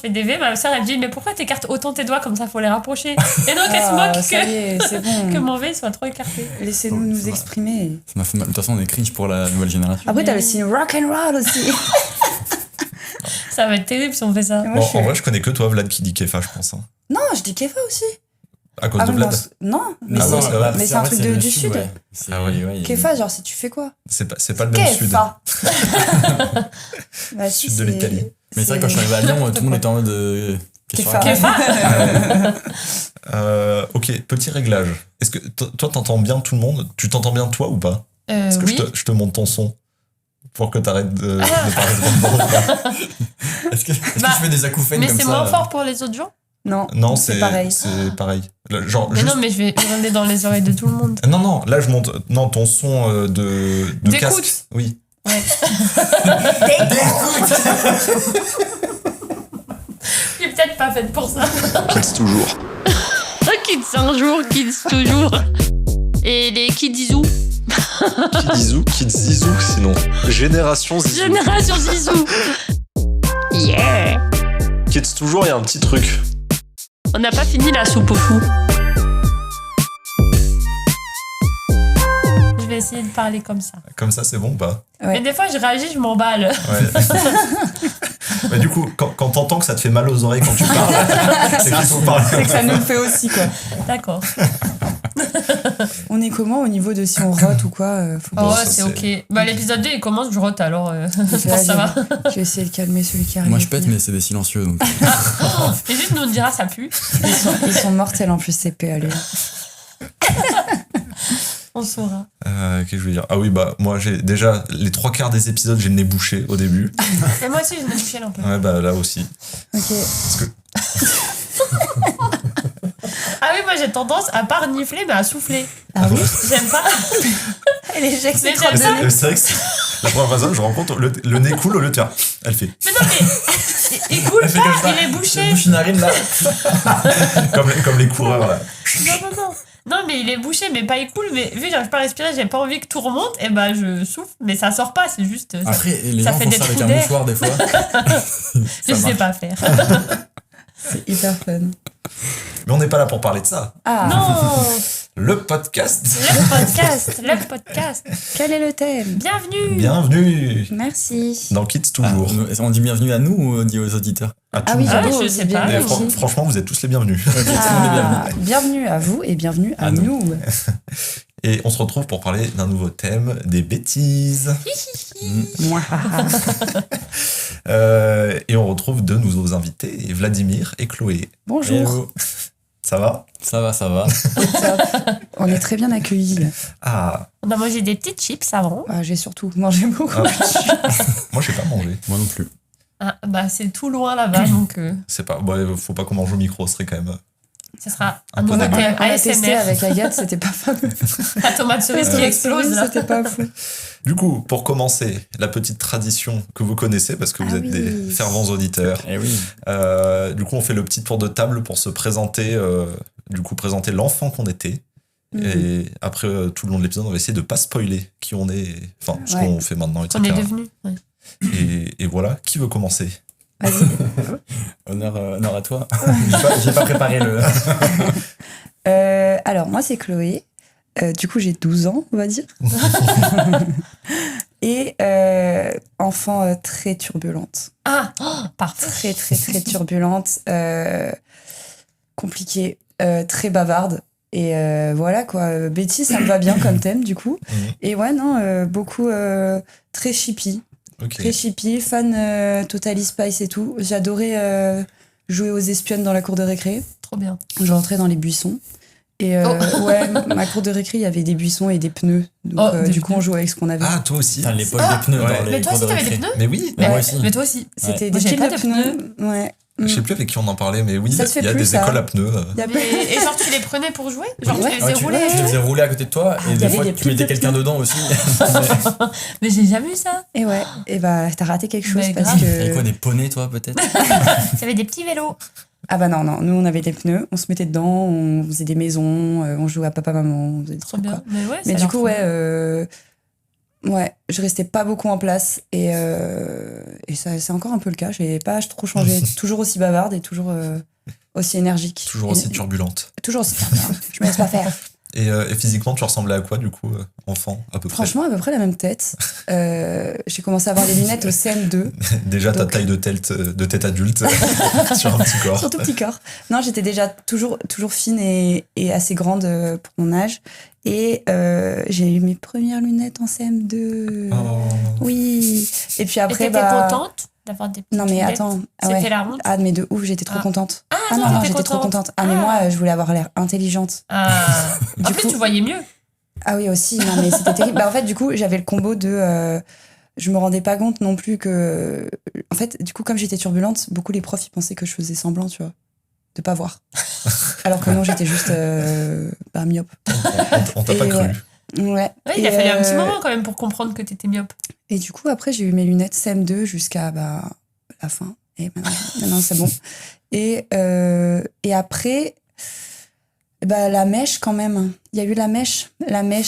Je fais des V, ma soeur elle me dit mais pourquoi t'écartes autant tes doigts comme ça, faut les rapprocher. Et donc elle se moque ça y est, c'est bon. que mon V soit trop écarté. Laissez-nous nous exprimer. Ça m'a fait mal. De toute façon, on est cringe pour la nouvelle génération. Après, t'as le signe rock and roll aussi. Ça va être terrible si on fait ça. Bon, en vrai, je connais que toi, Vlad, qui dit Kefa, je pense. Hein. Non, je dis Kefa aussi. À cause de Vlad. Non, mais Ah, c'est, ouais, ouais. mais c'est un truc du sud. Ouais. Ah ouais. ouais, Kefa, genre, si tu fais quoi? C'est pas le même sud. Kefa. Bah, Sud de l'Italie. Mais c'est vrai, quand je suis arrivé à Lyon, tout le monde était en mode. Kefa. Ok, petit réglage. Est-ce que toi, t'entends bien tout le monde? Tu t'entends bien toi ou pas? Est-ce que Oui. je te monte ton son pour que t'arrêtes de parler de Est-ce que tu fais des acouphènes Mais comme ça? c'est moins fort pour les autres gens? Non, c'est pareil. C'est pareil. Là, genre, Mais juste... non, mais je vais hurler dans les oreilles de tout le monde. Non, là je monte. Non, ton son de D'écoute. casque. Oui. Ouais. Je suis peut-être pas faite pour ça. Kids toujours. Kids un jour, kids toujours. Et les kids Zizou. Kids Zizou, sinon. Génération Zizou. Génération Zizou. Yeah. Kids toujours, il y a un petit truc. On n'a pas fini la soupe au fou. Je vais essayer de parler comme ça. Comme ça, c'est bon ou pas? Ouais. Mais des fois, je réagis, je m'emballe. Ouais. Mais du coup, quand t'entends que ça te fait mal aux oreilles quand tu parles, c'est qu'il faut parler. C'est que ça nous le fait aussi, quoi. D'accord. On est comment au niveau de si on rote ou quoi faut Oh, ça, c'est ok. Bah, l'épisode 2, il commence, je rote, alors je pense que ça va. Je vais essayer de calmer celui qui arrive. Moi, je pète, mais c'est des silencieux. Donc. Et juste, nous, on dira, ça pue. Ils sont mortels en plus, ces PA. On saura. Qu'est-ce que je veux dire? Ah oui, bah, moi, j'ai déjà les 3/4 des épisodes, j'ai le nez bouché au début. Et moi aussi, je me touchais un peu. Ouais, bah, là aussi. Ok. Parce que Ah oui, moi, j'ai tendance à pas renifler, mais à souffler. Ah oui. J'aime pas. Elle éjecte Mais ses j'aime ça. c'est vrai que la première fois, je rencontre le nez coule au lieu de faire. Elle fait Mais non, mais il coule Elle fait comme pas, ça. il est bouché. Bouche une narine là. comme les coureurs là. Non. Non, mais il est bouché, mais pas il coule. Mais vu que j'arrive pas à respirer, j'ai pas envie que tout remonte. Et bah, je souffle, mais ça sort pas, c'est juste. Après, les ça gens fait font des ça avec trous un d'air. mouchoir des fois. Je sais pas faire. C'est hyper fun. Mais on n'est pas là pour parler de ça. Ah, Non. Le podcast. Le podcast. quel est le thème? Bienvenue. Bienvenue Merci. dans Kids toujours. On dit bienvenue à nous ou on dit aux auditeurs? À Ah tous. oui, Ah, j'avoue, je on sais dit pas. bienvenue Et aussi. franchement, vous êtes tous les bienvenus. Ok, tout le monde est bienvenu. Bienvenue à vous et bienvenue à À nous. nous. Et on se retrouve pour parler d'un nouveau thème, des bêtises. Moi. Et on retrouve deux nouveaux invités, Vladimir et Chloé. Bonjour. Hello. Ça va? Ça va. On est très bien accueillis. Ah, On a mangé des petites chips avant. Ah, j'ai surtout mangé beaucoup. moi j'ai pas mangé. Moi non plus. Ah, bah, c'est tout loin là-bas, donc C'est pas, bon, faut pas qu'on mange au micro, ce serait quand même. ce sera Un un peu nouveau dégueu. thème On a testé ASMR. avec Agathe, c'était pas fameux. La tomate cerise qui explose là. C'était pas fou. Du coup, pour commencer, la petite tradition que vous connaissez, parce que vous Ah êtes oui. des fervents auditeurs. Eh oui. Du coup, on fait le petit tour de table pour se présenter, présenter l'enfant qu'on était. Et après, tout le long de l'épisode, on va essayer de pas spoiler qui on est, enfin, ce Ouais. qu'on fait maintenant, etc. On est devenus. Ouais. Et voilà, qui veut commencer? Vas-y. Honneur à toi. J'ai pas préparé le. Alors, moi, c'est Chloé. Du coup, j'ai 12 ans, on va dire. Et enfant très turbulente. Ah, oh, parfait. Très turbulente. Compliquée. Très bavarde. Et voilà, quoi. Betty, ça me va bien comme thème, du coup. Et ouais, non, beaucoup très chippy. Ok. Très chippy, fan Totally Spice et tout. J'adorais jouer aux espionnes dans la cour de récré. Trop bien. Je rentrais dans les buissons. Et ouais, ma cour de récré, il y avait des buissons et des pneus. Donc Des du coup, on jouait avec ce qu'on avait. Ah, toi aussi. Putain, l'époque des pneus Ouais. dans les Mais toi cours aussi, de t'avais des récré. pneus? Mais oui, Mais moi aussi. Mais toi aussi. C'était Moi, des j'avais piles pas de de pneus. Ouais. je sais plus avec qui on en parlait, mais oui, Ça se fait il y a plus, des ça. écoles à pneus. Il y a pas- Et genre, tu les prenais pour jouer? Genre, Ouais. tu les Ouais, faisais rouler? tu les faisais rouler à côté de toi et y des avait fois des tu mettais piles de quelqu'un pneus. dedans aussi. Mais j'ai jamais eu ça. Et ouais, et bah t'as raté quelque chose Mais parce grave. Et quoi, que. des poneys toi peut-être? J'avais des petits vélos. Ah bah non, nous on avait des pneus, on se mettait dedans, on faisait des maisons, on jouait à papa-maman, on faisait des Trop trucs bien. quoi. Mais ouais, Mais ça a du l'air coup, trop bien. ouais, Ouais, je restais pas beaucoup en place et ça, c'est encore un peu le cas. J'ai pas trop changé. Toujours aussi bavarde et toujours aussi énergique. Toujours aussi turbulente. Toujours aussi turbulente. Je me laisse pas faire. Et physiquement, tu ressemblais à quoi, du coup, enfant, à peu près? Franchement, à peu près la même tête. J'ai commencé à avoir des lunettes au CM2. Déjà, ta donc- taille de tête adulte sur un petit corps. Sur tout petit corps. Non, j'étais déjà toujours fine et assez grande pour mon âge. Et j'ai eu mes premières lunettes en CM2. Oh. Oui. Et puis Et après, t'étais contente d'avoir des petites Non, mais lunettes? attends. C'était la honte? Ah, mais de ouf, j'étais trop Ah. contente. Ah, non, t'étais j'étais trop contente. contente. Ah, mais moi, je voulais avoir l'air intelligente. Ah. En Du plus, coup- tu voyais mieux. Ah oui, aussi. Non, mais c'était terrible. Bah, en fait, du coup, j'avais le combo de. Je me rendais pas compte non plus que. En fait, du coup, comme j'étais turbulente, beaucoup les profs, ils pensaient que je faisais semblant, tu vois, de pas voir. Alors que non, j'étais juste myope. On t'a pas Et cru. Ouais. Ouais, il a fallu un petit moment quand même pour comprendre que t'étais myope. Et du coup, après, j'ai eu mes lunettes CM2 jusqu'à la fin. Et maintenant c'est bon. Et après, la mèche quand même. Il y a eu la mèche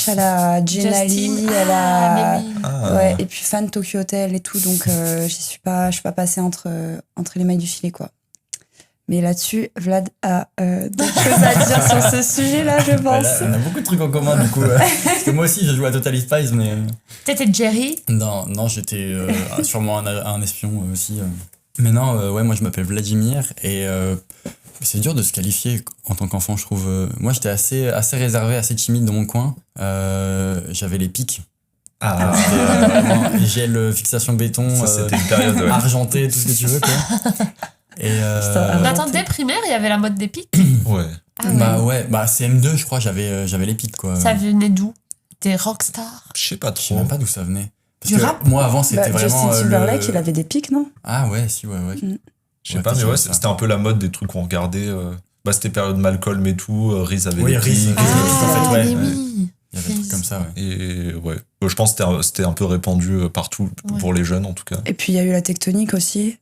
à la Jenali, Justine. à la. Mais oui. Ah. Ouais, et puis fan Tokyo Hotel et tout, donc je suis pas passée entre les mailles du filet, quoi. Mais là-dessus, Vlad a d'autres choses à dire sur ce sujet-là, je pense. Là, on a beaucoup de trucs en commun, du coup. Parce que moi aussi, j'ai joué à Totally Spies, mais... T'étais Jerry. Non, j'étais sûrement un espion aussi. Mais non, ouais, moi, je m'appelle Vladimir, et c'est dur de se qualifier en tant qu'enfant, je trouve. Moi, j'étais assez réservé, assez timide dans mon coin. J'avais les pics. Ah. C'était vraiment gel, fixation béton, Ça, c'était une période, ouais. argenté, tout ce que tu veux, quoi. Et Putain, Mais attends, dès primaire, il y avait la mode des pics. Ouais. Ah ouais. bah ouais, CM2, je crois, j'avais les pics, quoi. Ça venait d'où? Des rockstars. Je sais pas Je sais trop. même pas d'où ça venait. Parce Du que rap moi, avant, c'était vraiment. Justin Timberlake, il avait des pics, non? Ah ouais, si, ouais. Je sais pas, mais ouais, c'était un peu la mode des trucs qu'on regardait. C'était période Malcolm et tout. Riz avait Oui, des Riz, pics. Riz, en fait, ouais. mais oui. Il y avait des trucs comme ça, ouais. Et ouais. Je pense que c'était un peu répandu partout, Ouais. pour les jeunes en tout cas. Et puis il y a eu la tectonique aussi.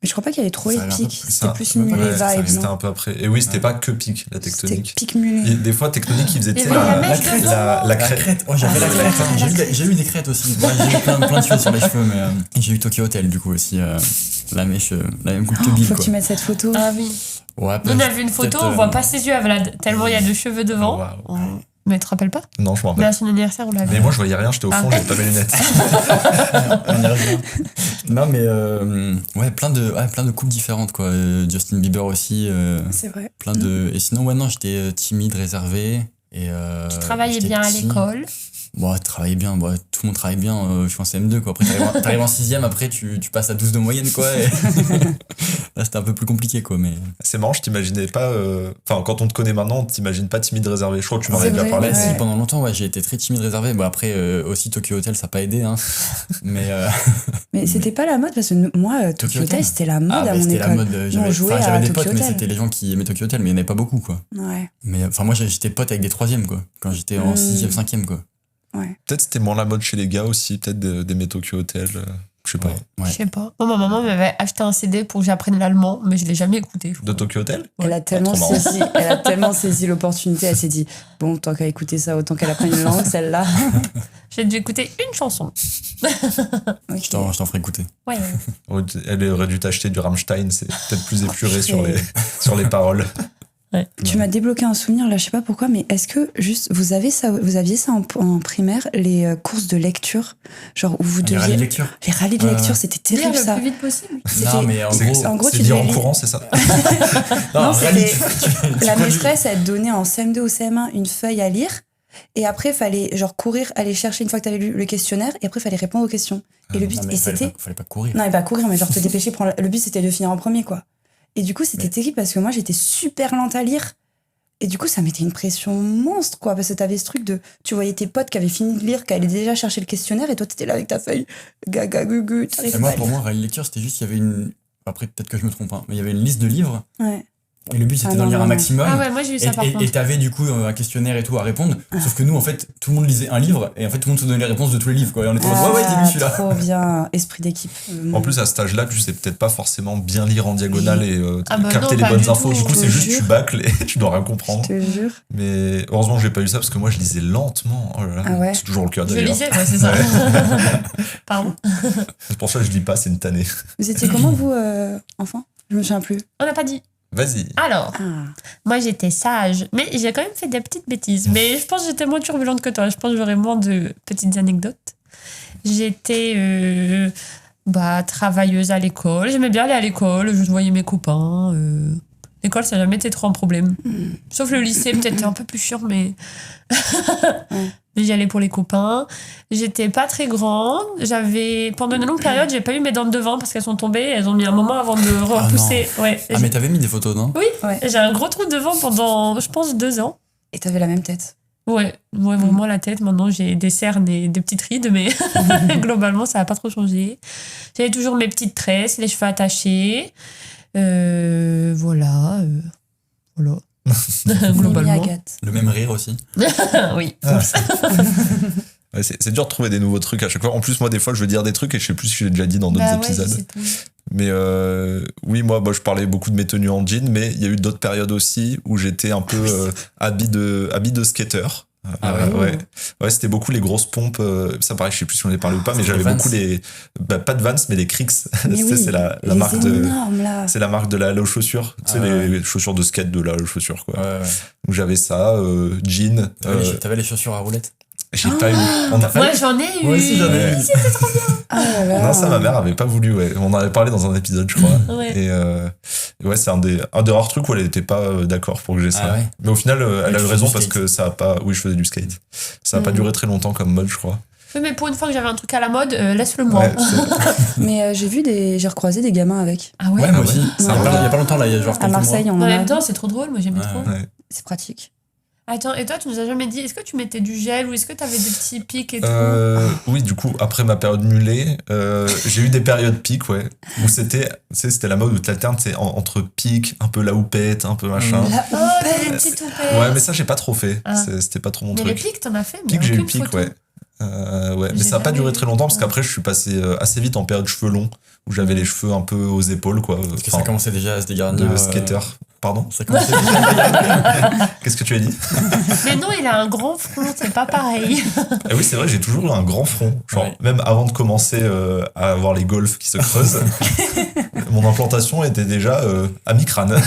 Mais je crois pas qu'il y avait trop Ça les arrive un peu pics. plus. C'était Ça- plus ouais, mulet ça vibe, C'était non? un peu après. Et oui, c'était Ouais. pas que pic, la C'était tectonique. pic mulet. Et des fois, tectonique, ils faisaient Mais tu sais, il y a la la mèche crête. dedans. La crête. Oh, j'avais Ah, la c'est crête. vrai. J'ai eu des crêtes aussi. Ouais, j'ai eu plein de cheveux sur les cheveux, mais j'ai eu Tokyo Hotel, du coup, aussi. La mèche, la même coupe que Bill, Faut quoi. que tu mettes cette photo. Ah oui. Ouais, Nous, on a vu une photo, on voit pas ses yeux à Vlad. Tellement il y a de cheveux devant. Waouh. Mais tu te rappelles pas? Non, je m'en Mais rappelle. à son anniversaire, on l'a vu. Mais moi, je voyais rien, j'étais au fond, Ah. j'avais pas mes lunettes. On y revient. Non, mais ouais, plein de coupes différentes, quoi. Justin Bieber aussi. C'est vrai. Plein de. Et sinon, ouais, non, j'étais timide, réservé. Et, Tu travaillais j'étais bien à petit. l'école. Bon, travaillais bien, bon, tout le monde travaille bien, je suis en CM2, quoi. Après, t'arrives en 6ème, après, tu passes à 12 de moyenne, quoi. Et... Là, c'était un peu plus compliqué, quoi, mais... C'est marrant, je t'imaginais pas. Enfin, quand on te connaît maintenant, on t'imagine pas timide, réservé. Je crois que tu m'en C'est avais déjà vrai, parlé. Ouais, ouais. si, pendant longtemps, ouais, j'ai été très timide, réservé. Bon, après, aussi, Tokyo Hotel, ça n'a pas aidé, hein. Mais... Mais c'était pas la mode parce que moi, Tokyo Hotel, c'était la mode à bah, mon c'était école. la mode. on J'avais jouait j'avais à des Tokyo potes, mais Hotel. c'était les gens qui aimaient Tokyo Hotel, mais il n'y en avait pas beaucoup, quoi. Ouais. Mais enfin, moi, j'étais pote avec des 3e, quoi. Quand j'étais en 6e, 5e, quoi. Peut-être c'était moins la mode chez les gars aussi, peut-être d'aimer Tokyo Hotel. Je sais pas. Ouais. Je sais pas. Moi, ma maman m'avait acheté un CD pour que j'apprenne l'allemand, mais je l'ai jamais écouté. je De crois. Tokyo Hotel? Elle a tellement trop marrant. saisi l'opportunité. Elle s'est dit, bon, tant qu'à écouter ça, autant qu'elle apprenne une langue, celle-là. J'ai dû écouter une chanson. Ok. Je t'en ferai écouter. Ouais. Ouais, elle aurait dû t'acheter du Rammstein, c'est peut-être plus épuré sur les paroles. Tu m'as débloqué un souvenir, là, je sais pas pourquoi, mais est-ce que juste, vous aviez ça en primaire, les courses de lecture, genre où vous Les deviez... rallyes de lecture. Les rallyes de lecture, c'était Lire terrible, le ça. plus vite possible. Non, mais en gros... en gros, c'est tu dire devais en lire- courant, c'est ça? Non, rallye, c'était la maîtresse, elle te donnait en CM2 ou CM1 une feuille à lire. Et après, fallait genre courir, aller chercher une fois que t'avais lu le questionnaire. Et après, fallait répondre aux questions. Et le but, Non, mais et fallait c'était... pas- fallait pas courir. Non, mais pas courir, mais genre te dépêcher. Le but, c'était de finir en premier, quoi. Et du coup, c'était terrible parce que moi, j'étais super lente à lire. Et du coup, ça mettait une pression monstre, quoi. Parce que t'avais ce truc de... Tu voyais tes potes qui avaient fini de lire, qui allaient déjà chercher le questionnaire. Et toi, t'étais là avec ta feuille. Gaga, gugu, Et t'arrives moi, pas à pour lire. moi, rallye de lecture, c'était juste, il y avait une... Après, peut-être que je me trompe, hein, mais il y avait une liste de livres. Ouais. Et le but, c'était Ah d'en non, lire non, un non. maximum. Ah ouais, moi j'ai eu ça par Et contre. t'avais du coup un questionnaire et tout à répondre. Sauf que nous, en fait, tout le monde lisait un livre et en fait, tout le monde se donnait les réponses de tous les livres. Quoi. Et on était en mode, ouais, j'ai lu celui-là. Trop bien, esprit d'équipe. En plus, à cet âge-là, tu sais peut-être pas forcément bien lire en diagonale et Ah bah capter non, les pas bonnes du infos. tout, Du coup, je c'est te juste jure. tu bâcles et tu dois rien comprendre. Je te jure. Mais heureusement que j'ai pas eu ça parce que moi, je lisais lentement. Oh là là. Ah ouais. C'est toujours le cas Je d'ailleurs. lisais, ouais, c'est ça. Pardon. C'est pour ça que je lis pas, c'est une tannée. Vous étiez comment, vous, enfant? Je me souviens plus. On n'a pas dit. Vas-y. Alors, Ah. moi j'étais sage, mais j'ai quand même fait des petites bêtises. Mais je pense que j'étais moins turbulente que toi. Je pense que j'aurais moins de petites anecdotes. J'étais travailleuse à l'école. J'aimais bien aller à l'école. Je voyais mes copains. L'école, ça n'a jamais été trop un problème. Sauf le lycée, peut-être un peu plus chiant, mais. Mais j'y allais pour les copains. J'étais pas très grande. Pendant une longue période, j'ai pas eu mes dents de devant parce qu'elles sont tombées. Elles ont mis un moment avant de repousser. Ouais. Ah, mais t'avais mis des photos, non? Oui, Ouais. j'ai un gros trou devant pendant, je pense, 2 ans. Et t'avais la même tête. Ouais, vraiment la tête. Maintenant, j'ai des cernes et des petites rides, mais globalement, ça n'a pas trop changé. J'avais toujours mes petites tresses, les cheveux attachés. Voilà. Mimi Globalement. Agathe. Le même rire aussi. Oui. Ouais, c'est dur de trouver des nouveaux trucs à chaque fois. En plus, moi, des fois, je veux dire des trucs et je sais plus si je l'ai déjà dit dans d'autres épisodes. Mais oui, moi, je parlais beaucoup de mes tenues en jean, mais il y a eu d'autres périodes aussi où j'étais un peu habit de skater. Ah ouais. Ouais, c'était beaucoup les grosses pompes. Ça, pareil, je sais plus si on en a parlé ou pas, mais C'était j'avais Vans. beaucoup les. Pas de Vans, mais les Cricks. Mais oui, c'est la les marque de. énormes, là. C'est la marque de la aux chaussures. Tu sais, Ah ouais. les chaussures de skate de la chaussure, quoi. Ouais. Donc j'avais ça, jean. T'avais les chaussures à roulettes? J'ai pas eu. On a Moi, j'en ai eu. Moi aussi, j'en ai eu. Ah là là. Non, ça, ma mère avait pas voulu, ouais. On en avait parlé dans un épisode, je crois. Ouais. Et ouais, c'est un des rares trucs où elle était pas d'accord pour que j'ai ça. Ah ouais. Mais au final, elle a tu eu fais raison du parce skate. que ça a pas. Oui, je faisais du skate. Ça a pas duré très longtemps comme mode, je crois. Oui, mais pour une fois que j'avais un truc à la mode, laisse-le moi. Ouais, Mais j'ai recroisé des gamins avec. Ah ouais. Ouais, moi Ah aussi. ouais. Il y a pas longtemps, là, il y a genre À quelques Marseille, mois. on en En a. même temps, c'est trop drôle. Moi, j'aimais Ouais. trop. Ouais. C'est pratique. Attends, et toi, tu nous as jamais dit, est-ce que tu mettais du gel ou est-ce que tu avais des petits pics et tout? Oui, du coup, après ma période mulet, j'ai eu des périodes piques, ouais. Où c'était la mode où t'alternes entre piques, un peu la houppette, un peu machin. La Oh, t'as des houppette. petites houppettes. Ouais, mais ça, j'ai pas trop fait. Ah. C'était pas trop mon Mais les truc. pics, t'en as fait, mais Pique, j'ai eu aucune pique, photo. ouais. Ouais, mais J'ai ça a pas jamais duré eu. très longtemps parce qu'après je suis passé assez vite en période cheveux longs où j'avais les cheveux un peu aux épaules, quoi. Parce que ça commençait déjà à se dégarnir. de skater. Pardon? Ça commençait déjà à se dégarnir. Qu'est-ce que tu as dit? Mais non, il a un grand front, c'est pas pareil. Ah oui, c'est vrai, j'ai toujours eu un grand front. Genre, Ouais. même avant de commencer à avoir les golfs qui se creusent, mon implantation était déjà à mi-crâne.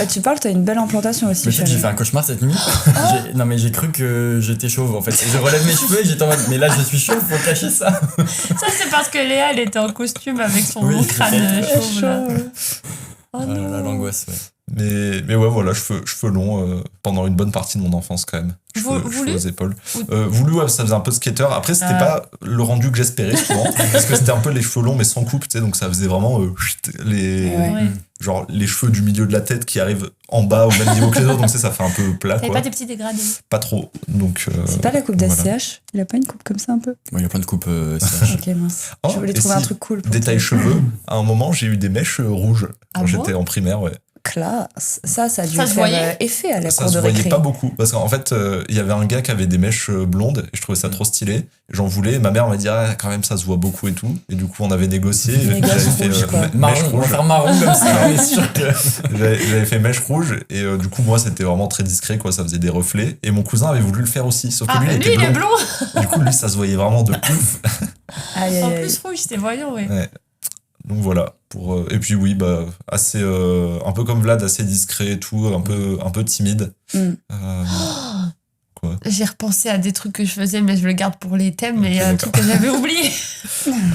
Tu parles, t'as une belle implantation aussi. Mais tu sais que j'ai chérie. fait un cauchemar cette nuit. Non, mais j'ai cru que j'étais chauve en fait. Et je relève mes cheveux et j'étais en mode, mais là je suis chauve, faut cacher ça. Ça, c'est parce que Léa, elle était en costume avec son Oui, crâne c'est chauve. Là. Oh Ah, non. l'angoisse, ouais. Mais ouais, voilà, cheveux longs pendant une bonne partie de mon enfance quand même. Cheveux Voulu aux épaules. Ou- Voulu, ouais, ça faisait un peu skater. Après, c'était Ah. pas le rendu que j'espérais souvent. Parce que c'était un peu les cheveux longs mais sans coupe, tu sais, donc ça faisait vraiment les, Ouais. Ouais. genre les cheveux du milieu de la tête qui arrivent en bas au même niveau que les autres, donc tu sais, ça fait un peu plat, T'avais quoi. pas des petits dégradés. Pas trop. Donc, C'est pas la coupe voilà. d'ACH? Il a pas une coupe comme ça un peu? Bon, il y a plein de coupes CH. Ok, mince. Oh, Je voulais et trouver un si, truc cool. pour détail toi. cheveux, à un moment, j'ai eu des mèches rouges Ah quand bon j'étais en primaire, ouais. Classe. Ça a dû Ça se faire voyait effet à la Ça cour se de voyait récré. pas beaucoup. Parce qu'en fait, il y avait un gars qui avait des mèches blondes et je trouvais ça trop stylé. J'en voulais. Et ma mère m'a dit, ah, quand même, ça se voit beaucoup et tout. Et du coup, on avait négocié. Une J'avais négoce fait rouge, quoi. mèche Marron, on va rouge. faire marron comme ça, on est sûr que. J'avais fait mèche rouge. Et du coup, moi, c'était vraiment très discret, quoi. Ça faisait des reflets. Et mon cousin avait voulu le faire aussi. Sauf que Ah, lui, il lui, était il est blond. blond. Du coup, lui, ça se voyait vraiment de ouf. Aïe, En aïe, aïe. plus, rouge, c'était voyant, ouais. Ouais. Donc voilà. Et puis oui, bah, assez, un peu comme Vlad, assez discret et tout, un peu timide. Mm. Quoi? J'ai repensé à des trucs que je faisais, mais je le garde pour les thèmes. Mais il y a un d'accord. truc que j'avais oublié.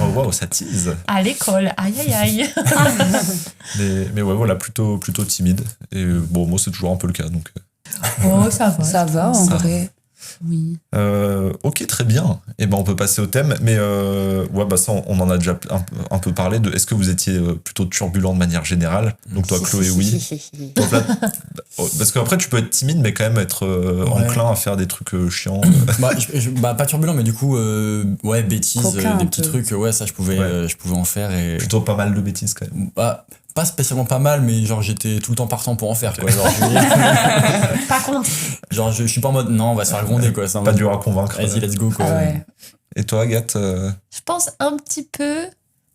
Oh waouh, ça tease. À l'école. Aïe, aïe, aïe. Mais ouais, voilà, plutôt timide. Et bon, moi, c'est toujours un peu le cas. Donc, Oh, ça va. Ça va, en Ça. vrai. Oui. ok, très bien. Et ben, on peut passer au thème. Mais ouais, bah ça, on en a déjà un peu parlé. Est-ce que vous étiez plutôt turbulent de manière générale? Donc toi, Chloé, oui. Toi, Vlad, parce qu'après, tu peux être timide, mais quand même être Ouais. enclin à faire des trucs chiants. Bah, pas turbulent, mais du coup, ouais, bêtises, Coquin, des un petits peu. trucs, ouais, ça je pouvais en faire et. Plutôt pas mal de bêtises, quand même. Bah, pas spécialement pas mal, mais genre j'étais tout le temps partant pour en faire, quoi. Genre, Pas contre. genre je suis pas en mode non, on va se faire gronder, quoi. C'est en Pas mode, dur à convaincre. vas-y, let's go, quoi. Ah ouais. Et toi, Agathe Je pense un petit peu.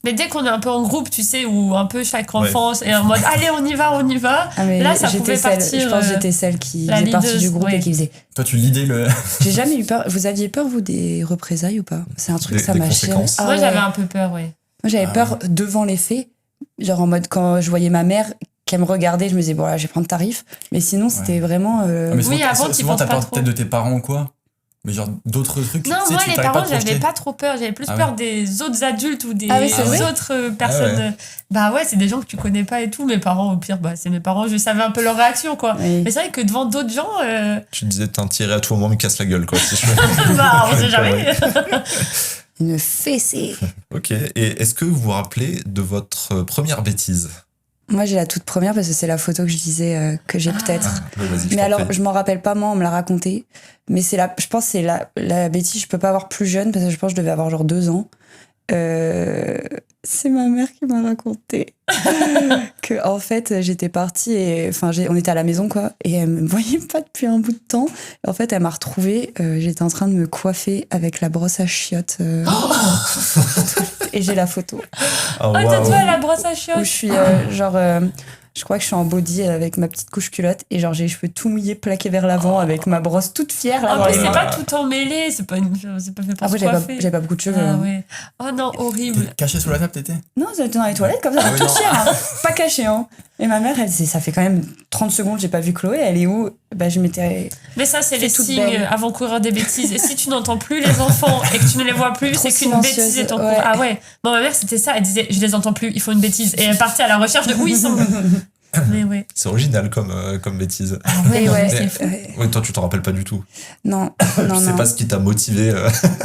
Mais dès qu'on est un peu en groupe, tu sais, ou un peu chaque enfant est en mode allez, on y va. Ah, mais Là, ça j'étais pouvait celle, partir. je pense que j'étais celle qui la faisait partie leaduse, du groupe ouais. et qui faisait. Toi, tu lidais le. J'ai jamais eu peur. Vous aviez peur, vous, des représailles ou pas? C'est un truc, Des- ça des m'a chier. conséquences. Moi, j'avais un peu peur, ouais. Moi, j'avais peur devant les faits. Genre en mode, quand je voyais ma mère qu'elle me regardait, je me disais, bon, là, je vais prendre tarif. Mais sinon, c'était vraiment. Ah, mais Oui, avant, tu souvent penses t'as pas peur trop. peut-être de tes parents ou quoi. Mais genre d'autres trucs. Non, tu sais, moi, tu les t'arrives parents, à te projeter. j'avais pas trop peur. J'avais plus Ah peur ouais. des autres adultes ou des Ah oui, c'est vrai autres personnes. Ah ouais. Bah ouais, c'est des gens que tu connais pas et tout. Mes parents, au pire, bah, c'est mes parents. Je savais un peu leur réaction, quoi. Oui. Mais c'est vrai que devant d'autres gens, Tu te disais, t'as un tiré à tout moment, me casse la gueule, quoi. C'est chouette. bah, on sait jamais. Une fessée. Ok. Et est-ce que vous vous rappelez de votre première bêtise? Moi, j'ai la toute première parce que c'est la photo que je disais que j'ai peut-être. Ouais, vas-y, je Mais t'en alors, prie. je m'en rappelle pas, moi, on me l'a raconté. Mais je pense que c'est la bêtise, je peux pas avoir plus jeune parce que je pense que je devais avoir genre 2 ans. C'est ma mère qui m'a raconté que en fait j'étais partie et enfin on était à la maison quoi et elle me voyait pas depuis un bout de temps. Et en fait elle m'a retrouvée, j'étais en train de me coiffer avec la brosse à chiottes et j'ai la photo Ah, Oh, waouh. toi, la brosse à où chiottes. je suis je crois que je suis en body avec ma petite couche culotte et genre j'ai les cheveux tout mouillés plaqués vers l'avant avec ma brosse toute fière là En dans plus, les c'est mains. pas tout emmêlé. C'est pas fait pour Après se j'avais coiffer. j'avais pas beaucoup de cheveux. Ah hein. ouais. Oh non, horrible. T'es caché sous la table, t'étais. Non, j'étais dans les toilettes comme ça, Ah oui, toute non. fière, hein. Pas cachée. Hein. Et ma mère, ça fait quand même 30 secondes, j'ai pas vu Chloé, elle est où? Bah, je m'étais. Mais ça, c'est les toute signes belle. avant-coureur des bêtises. Et si tu n'entends plus les enfants et que tu ne les vois plus, Trop c'est qu'une silencieuse, bêtise est en cours. ouais. Ah ouais. Bon, ma mère, c'était ça. Elle disait, je les entends plus, il faut une bêtise. Et elle partait à la recherche de où ils sont. Mais ouais. C'est original comme bêtise. Ah ouais, Et non, ouais, mais c'est fou. Oui, toi, tu t'en rappelles pas du tout. Non, Je non, sais non. pas ce qui t'a motivé.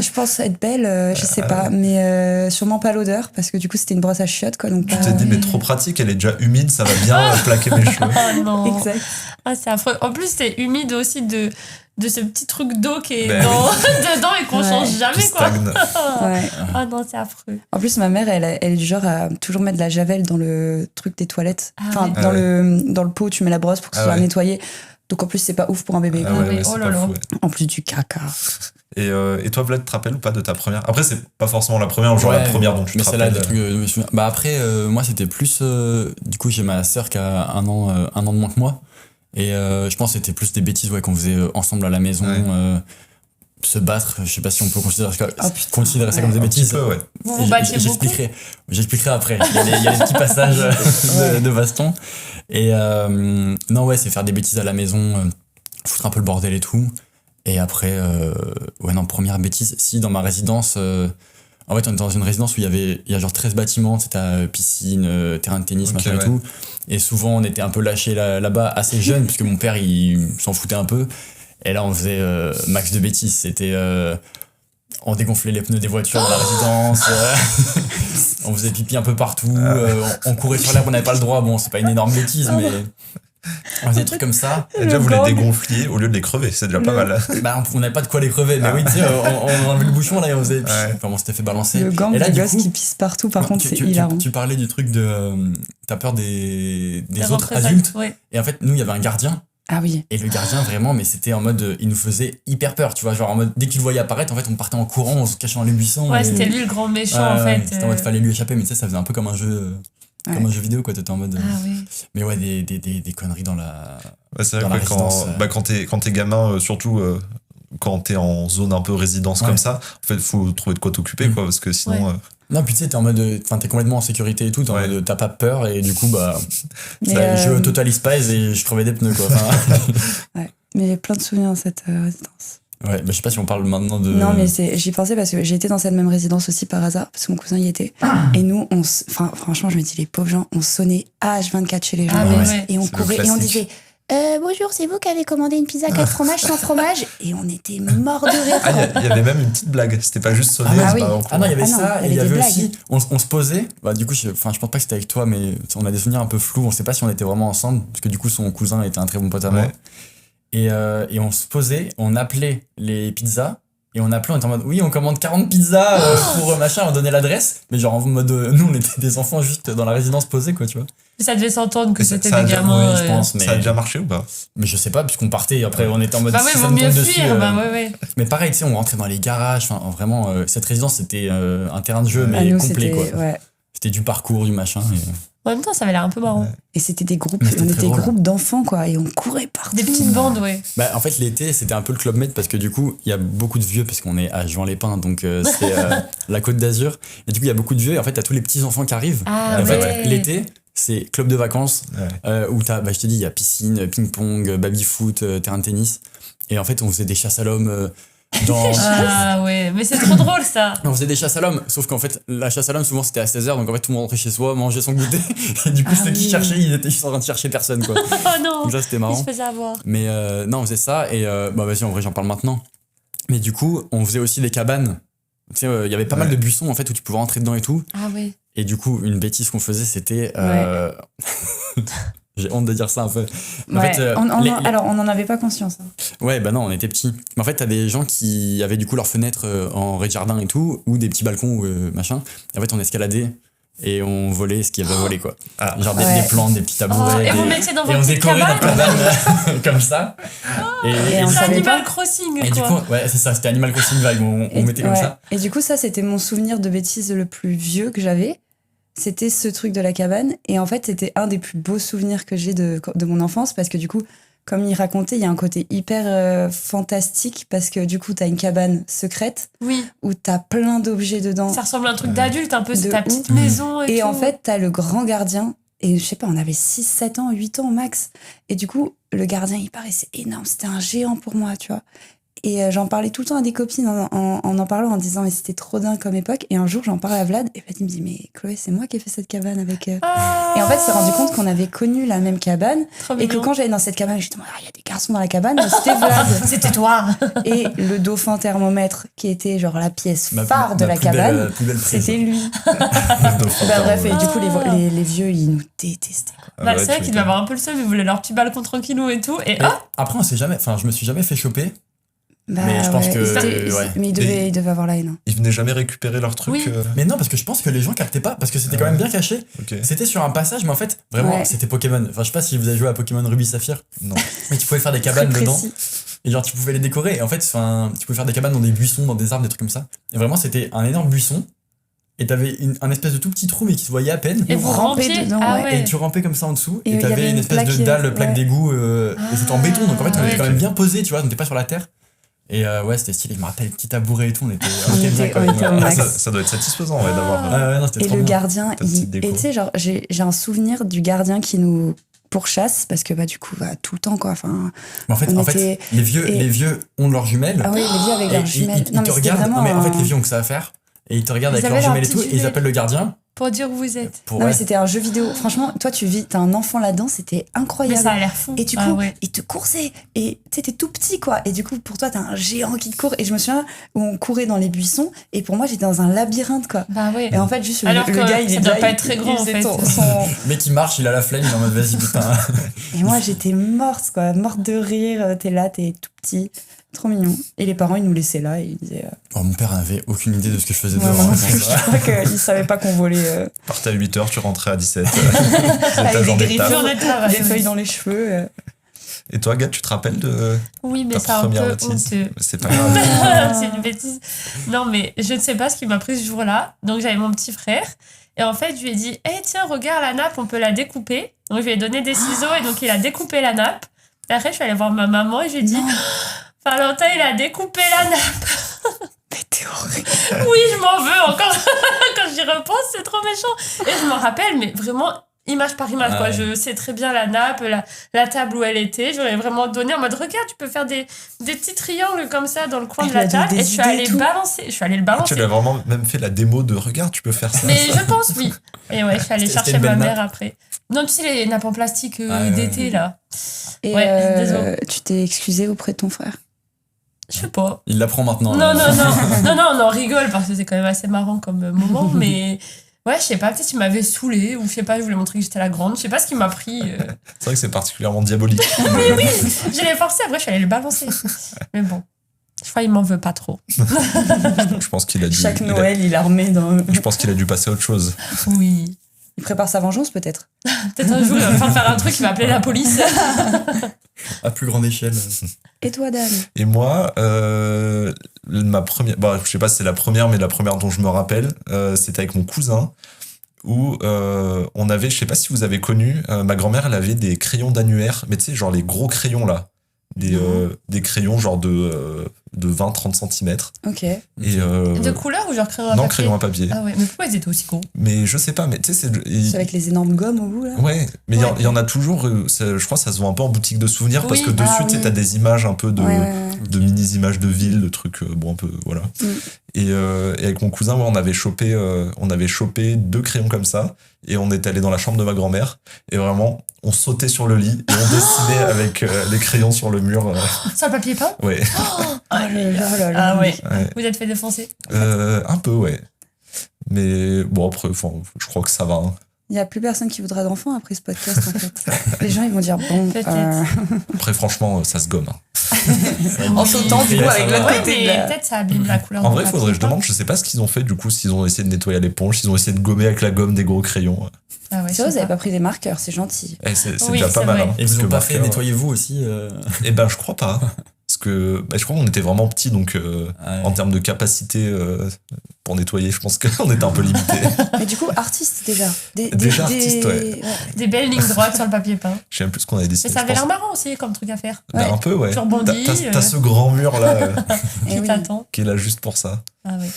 Je pense être belle, je sais pas, mais sûrement pas l'odeur, parce que du coup, c'était une brosse à chiottes, quoi. Donc, Tu t'es dit, mais trop pratique, elle est déjà humide, ça va bien plaquer mes cheveux. Oh non. Exact. Ah, c'est affreux. En plus, c'est humide aussi de ce petit truc d'eau qui est Ben dedans et qu'on Ouais. change Qui jamais, quoi. stagne. Ouais. Ah non, c'est affreux. En plus, ma mère, elle est du genre à toujours mettre de la javel dans le truc des toilettes. Ah Enfin, ouais. dans le pot, tu mets la brosse pour que ce Ah soit ouais. nettoyé. Donc, en plus, c'est pas ouf pour un bébé. Ah quoi. ouais, mais ouais, oh c'est là pas là. fou, ouais. En plus du caca. Et toi, Vlad, tu te rappelles ou pas de ta première? Après, c'est pas forcément la première, genre la Ouais, première dont tu mais te celle-là, rappelles. des trucs, je me souviens. Bah après, moi, c'était plus. Du coup, j'ai ma sœur qui a un an de moins que moi. Et je pense que c'était plus des bêtises qu'on faisait ensemble à la maison. Ouais. Se battre, je sais pas si on peut considérer ça, Oh, putain. considérer ça Ouais. comme des Un petit bêtises. peu, ouais. Vous vous battiez beaucoup. J'expliquerai après. Il y a des petits passages de baston. Et non, ouais, c'est faire des bêtises à la maison, foutre un peu le bordel et tout. Et après, ouais, non, première bêtise, si dans ma résidence, en fait, on était dans une résidence où il y a genre 13 bâtiments, c'était piscine, terrain de tennis, Ok, machin ouais. et tout. Et souvent, on était un peu lâchés là-bas, assez jeunes, puisque mon père, il s'en foutait un peu. Et là, on faisait max de bêtises. C'était. On dégonflait les pneus des voitures dans la résidence. On faisait pipi un peu partout. On courait sur l'herbe, on n'avait pas le droit. Bon, c'est pas une énorme bêtise, mais. On faisait des trucs comme ça. Et déjà, vous les gang. dégonfliez au lieu de les crever, c'est déjà pas mal. Bah, on n'avait pas de quoi les crever. Mais oui, tu sais, on enlevait le bouchon là et on faisait. Ouais. Enfin, on s'était fait balancer. Le gang et là, des du gosses coup, qui pissent partout, par contre, c'est tu hilarant. tu parlais du truc de. T'as peur des autres représailles, adultes. ouais. Et en fait, nous, il y avait un gardien. Ah oui. Et le gardien, vraiment, mais c'était en mode. Il nous faisait hyper peur, tu vois. Genre en mode. Dès qu'il le voyait apparaître, en fait, on partait en courant, on se cachait dans les buissons. Ouais, et- c'était lui le grand méchant, Ouais, en ouais, fait. C'était en mode fallait lui échapper, mais tu sais, ça faisait un peu comme un jeu. Ouais. Comme un jeu vidéo, quoi. T'étais en mode. Ah oui. Mais ouais, des conneries dans la. Ouais, c'est Dans vrai la que résidence, quand t'es gamin, surtout quand t'es en zone un peu résidence Ouais. comme ça, en fait, faut trouver de quoi t'occuper, quoi, parce que sinon. Ouais. Non, puis tu sais, t'es en mode. Enfin, t'es complètement en sécurité et tout. T'es en Ouais. mode. T'as pas peur et du coup, bah. Mais, ça, je totalise pas et je crevais des pneus, quoi. Enfin, mais j'ai plein de souvenirs dans cette résidence. ouais, bah, je sais pas si on parle maintenant de. Non, mais j'y pensais parce que j'ai été dans cette même résidence aussi par hasard, parce que mon cousin y était. Et nous, franchement, je me dis, les pauvres gens, on sonnait H24 chez les gens. Ah, mais ouais. ouais. Et on C'est le courait et on classique. disait bonjour, c'est vous qui avez commandé une pizza 4 fromages sans fromage? Et on était morts de rire. Ah, il y avait même une petite blague, c'était pas juste sonner. Ah c'est oui. pas en Ah non, il y avait Ah non, ça, il y et il y avait des avait aussi. blagues. On se posait, bah du coup, je pense pas que c'était avec toi, mais on a des souvenirs un peu flous, on sait pas si on était vraiment ensemble, parce que du coup, son cousin était un très bon pote à moi. Ouais. Et on se posait, on appelait les pizzas, Et on appelait, on était en mode, oui, on commande 40 pizzas pour machin, on donnait l'adresse. Mais genre en mode, nous, on était des enfants juste dans la résidence posée, quoi, tu vois. Ça devait s'entendre que Mais c'était ça a des déjà- gamins. oui, je pense, mais... Ça a déjà marché ou pas? Mais je sais pas, puisqu'on partait, et après, on était en mode, Bah si ouais, ça vaut me mieux tombe dessus, fuir. Bah ouais. Mais pareil, tu sais, on rentrait dans les garages, enfin, vraiment, cette résidence, c'était un terrain de jeu, mais nous, complet, quoi. c'était, ouais. C'était du parcours, du machin. En même temps, ça avait l'air un peu marrant. Et c'était des groupes, Mais c'était on très était drôle. groupes d'enfants, quoi, et on courait partout. Des petites bandes, ouais. Bah, en fait, l'été, c'était un peu le Club Med parce que du coup, il y a beaucoup de vieux, parce qu'on est à Juan-les-Pins, donc c'est la Côte d'Azur. Et du coup, il y a beaucoup de vieux, et en fait, t'as tous les petits enfants qui arrivent. Ah Et en ouais. fait, l'été, c'est club de vacances, où t'as, bah, je te dis, il y a piscine, ping-pong, baby-foot, terrain de tennis. Et en fait, on faisait des chasses à l'homme dans. Ah ouais, mais c'est trop drôle ça. On faisait des chasses à l'homme, sauf qu'en fait, la chasse à l'homme, souvent c'était à 16h, donc en fait, tout le monde rentrait chez soi, mangeait son goûter. Et du coup, Ah ceux qui oui. cherchaient, ils étaient juste en train de chercher personne, quoi. Oh non, Donc ça, c'était il marrant. se faisait avoir. Mais non, on faisait ça, et bah vas-y, en vrai, j'en parle maintenant. Mais du coup, on faisait aussi des cabanes. Tu sais, il y avait pas mal de buissons, en fait, où tu pouvais rentrer dedans et tout. Ah ouais. Et du coup, une bêtise qu'on faisait, c'était. J'ai honte de dire ça un peu. Mais en Ouais, fait, alors, on n'en avait pas conscience. Hein. ouais, bah non, on était petits. Mais en fait, t'as des gens qui avaient du coup leurs fenêtres en rez-de-jardin et tout, ou des petits balcons ou machin. Et en fait, on escaladait et on volait ce qu'il y avait à voler, quoi. Ah. Genre Ouais. des plantes, des petits tabourets. Oh, et vous des- mettiez dans et votre on petite décorait notre cabane. cabane comme ça. Et Et, on C'est savait Animal pas. Crossing, et du quoi. coup, ouais, c'est ça, c'était Animal Crossing vibe, on Et- mettait comme ouais. ça. Et du coup, ça, c'était mon souvenir de bêtise le plus vieux que j'avais. C'était ce truc de la cabane. Et en fait, c'était un des plus beaux souvenirs que j'ai de mon enfance parce que du coup, comme il racontait, il y a un côté hyper fantastique parce que du coup, t'as une cabane secrète Oui, où t'as plein d'objets dedans. ça ressemble à un truc d'adulte un peu, c'est De ta ouf. petite maison et, Et tout. en fait, t'as le grand gardien. Et je sais pas, on avait 6, 7 ans, 8 ans au max. Et du coup, le gardien, il paraissait énorme. C'était un géant pour moi, tu vois. Et j'en parlais tout le temps à des copines en parlant, en disant, mais c'était trop dingue comme époque. Et un jour, j'en parlais à Vlad. Et Vlad, il me dit, mais Chloé, c'est moi qui ai fait cette cabane avec. Ah, Et en fait, il s'est rendu compte qu'on avait connu la même cabane. trop Et que mignon. quand j'allais dans cette cabane, j'étais, il y a des garçons dans la cabane. Mais c'était Vlad. C'était toi. Et le dauphin thermomètre, qui était genre la pièce Ma- phare de ma la plus belle- cabane, plus belle prise. c'était lui. Dauphin Bah, bref, et thermomètre. du coup, les vieux, ils nous détestaient. Ah Bah, ouais, c'est vrai tu qu'ils devaient m'étonnes. avoir un peu le seum, ils voulaient leur petit balcon tranquillou et tout. Et Mais hop, après, je me suis jamais fait choper. Bah, Mais je pense que- c'était- ouais. Mais ils devaient avoir la haine. Hein. Ils venaient jamais récupérer leur truc. Oui. Mais non, parce que je pense que les gens captaient pas, parce que c'était quand même bien caché. Ok. C'était sur un passage, mais en fait, vraiment, Ouais. c'était Pokémon. Enfin, je sais pas si vous avez joué à Pokémon Ruby Saphir, Non. mais tu pouvais faire des cabanes Très dedans. précis. Et genre, tu pouvais les décorer. Et en fait, tu pouvais faire des cabanes dans des buissons, dans des arbres, des trucs comme ça. Et vraiment, c'était un énorme buisson. Et t'avais un espèce de tout petit trou, mais qui se voyait à peine. et vous rampez rampiez. dedans, Ah ouais. ouais. Et tu rampais comme ça en dessous. Et Et il y avait t'avais une une espèce de plaque, dalle, plaque ouais. d'égout. Et c'était en béton. Donc en fait, on ouais, était quand tu- même bien posé, tu vois. On n'était pas sur la terre. Et ouais, c'était stylé. Je me rappelle, petit tabouret et tout. On était bien, était- quoi. on était au Ah, max. ça doit être satisfaisant ouais, d'avoir. Ah ouais, non, c'était Et trop le bien. gardien, Ta petite déco. et tu sais, genre, j'ai un souvenir du gardien qui nous pourchasse parce que, bah, du coup, tout le temps, quoi. Enfin, Mais on en fait, était- les vieux ont leurs jumelles. ah oui, les vieux avec Et leurs jumelles. ils Non, te mais c'était regardent. vraiment. Non, mais en fait, un- les vieux ont que ça à faire. Et ils te regardent Ils avec leurs avaient leurs jumelles et tout. petites Et ils jumelles. appellent le gardien. Pour dire où vous êtes. Pour, Non, mais ouais. c'était un jeu vidéo. Franchement, toi, t'as un enfant là-dedans, c'était Mais incroyable. ça a l'air fou. Et du coup, Ah ouais. il te coursait. Et tu sais, t'es tout petit, quoi. Et du coup, pour toi, t'as un géant qui te court. Et je me souviens où on courait dans les buissons. Et pour moi, j'étais dans un labyrinthe, quoi. Bah ouais. Et en fait, juste Alors le que gars, il ça est doit là, pas il- être très il grand, en faisait fait. Le mec, il marche, il a la flemme, il est en mode vas-y, putain. Et moi, j'étais morte, quoi. Morte de rire. T'es là, t'es tout petit. Trop mignon. Et les parents, ils nous laissaient là. Et ils disaient. Oh, mon père n'avait aucune idée de ce que je faisais Ouais, dehors. moi non hein, plus, je pense. je crois qu'ils savaient pas qu'on volait Partais à 8h, tu rentrais à 17. avec ta des journée de griffes, taf. Journée de travail. des feuilles dans les cheveux. Et toi, Gat, tu te rappelles de Oui, mais ta c'est un première peu bêtise honteux. C'est pas grave. C'est une bêtise. Non, mais je ne sais pas ce qui m'a pris ce jour-là. Donc, j'avais mon petit frère. Et en fait, je lui ai dit, hey, tiens, regarde la nappe, on peut la découper. Donc, je lui ai donné des ciseaux et donc, il a découpé la nappe. Et après, je suis allée voir ma maman et je lui ai dit, Non. Valentin, il a découpé la nappe. Mais t'es horrible. Oui, je m'en veux encore. Quand j'y repense, c'est trop méchant. Et je m'en rappelle, mais vraiment, image par image, Ah quoi. ouais. Je sais très bien la nappe, la table où elle était. J'aurais vraiment donné en mode, regarde, tu peux faire des petits triangles comme ça dans le coin Elle de la lui a donné table. des Et je suis idées et allée tout. balancer. Je suis allée le Tu balancer. lui as vraiment même fait la démo de regarde, tu peux faire ça. Mais je pense, oui. Et ouais, je suis allée C'était chercher une ma belle mère après. Non, tu sais, les nappes en plastique Ah ouais, d'été, ouais. là. Et Ouais, désolé. tu t'es excusé auprès de ton frère. Je sais pas. Il l'apprend maintenant. Non, là. non, on en rigole parce que c'est quand même assez marrant comme moment, mais ouais, je sais pas, peut-être qu'il m'avait saoulé ou je sais pas, je voulais montrer que j'étais la grande, je sais pas ce qui m'a pris. C'est vrai que c'est particulièrement diabolique. Je l'ai forcé, après je suis allée le balancer. Mais bon. Je crois qu'il m'en veut pas trop. Je pense qu'il a dû. Chaque Noël, il a remis dans. Je pense qu'il a dû passer à autre chose. Oui. Il prépare sa vengeance, peut-être. Peut-être un jour, il va enfin faire un truc, il va appeler la police. À plus grande échelle. Et toi, Dan? Et moi, ma première, je sais pas si c'est la première, mais la première dont je me rappelle, c'était avec mon cousin, où on avait, je sais pas si vous avez connu, ma grand-mère, elle avait des crayons d'annuaire, mais tu sais, genre les gros crayons là, des crayons genre de 20-30 cm. Ok. Et, De couleur ou genre crayon à papier? non, crayon à papier. Ah ouais, mais pourquoi ils étaient aussi gros? Mais je sais pas, mais tu sais, C'est avec les énormes gommes au bout, là? Ouais, mais Ouais. il y en a toujours, je crois que ça se voit un peu en boutique de souvenirs, parce Oui. que dessus, Ah, tu sais, oui. t'as des images un peu de, Ouais. de mini-images de ville, de trucs, bon, un peu, voilà. Et avec mon cousin, ouais, on avait chopé 2 crayons comme ça, et on était allé dans la chambre de ma grand-mère, et vraiment, on sautait sur le lit, et on dessinait avec les crayons sur le mur. Sur le papier peint? Ouais. Oh là là là. Ah ouais. Ouais. Vous êtes fait défoncer? Un peu, ouais. Mais bon, après, je crois que ça va. Hein. Il n'y a plus personne qui voudra d'enfants après ce podcast, en fait. Les gens, ils vont dire, bon... Peut-être. Après, franchement, ça se gomme. Hein. En sautant, du coup, avec l'autre Ouais, côté de mais la... peut-être ça abîme la couleur. En du vrai, papier faudrait que je peint. demande, je sais pas ce qu'ils ont fait du coup, s'ils ont essayé de nettoyer à l'éponge, s'ils ont essayé de gommer avec la gomme des gros crayons. Ah ouais, Tu je vois, vous sais n'avez pas. pas pris des marqueurs, c'est gentil. C'est Oui, déjà c'est pas mal. vrai. Hein, Et parce vous que ont pas fait marqueur, nettoyer-vous aussi Eh ben, je crois pas. Parce que je crois qu'on était vraiment petits, donc Ouais. en termes de capacité pour nettoyer, je pense qu'on était un peu limité. Mais du coup, artiste, déjà. Déjà artiste, ouais. Des belles lignes droites sur le papier peint. Je sais même plus ce qu'on avait Mais décidé. ça je avait pense. l'air marrant aussi comme truc à faire. Ben, un peu, ouais. Tu rebondis, T'as ce grand mur là Eh Qui oui. t'attend. qui est là juste pour ça. Ah ouais.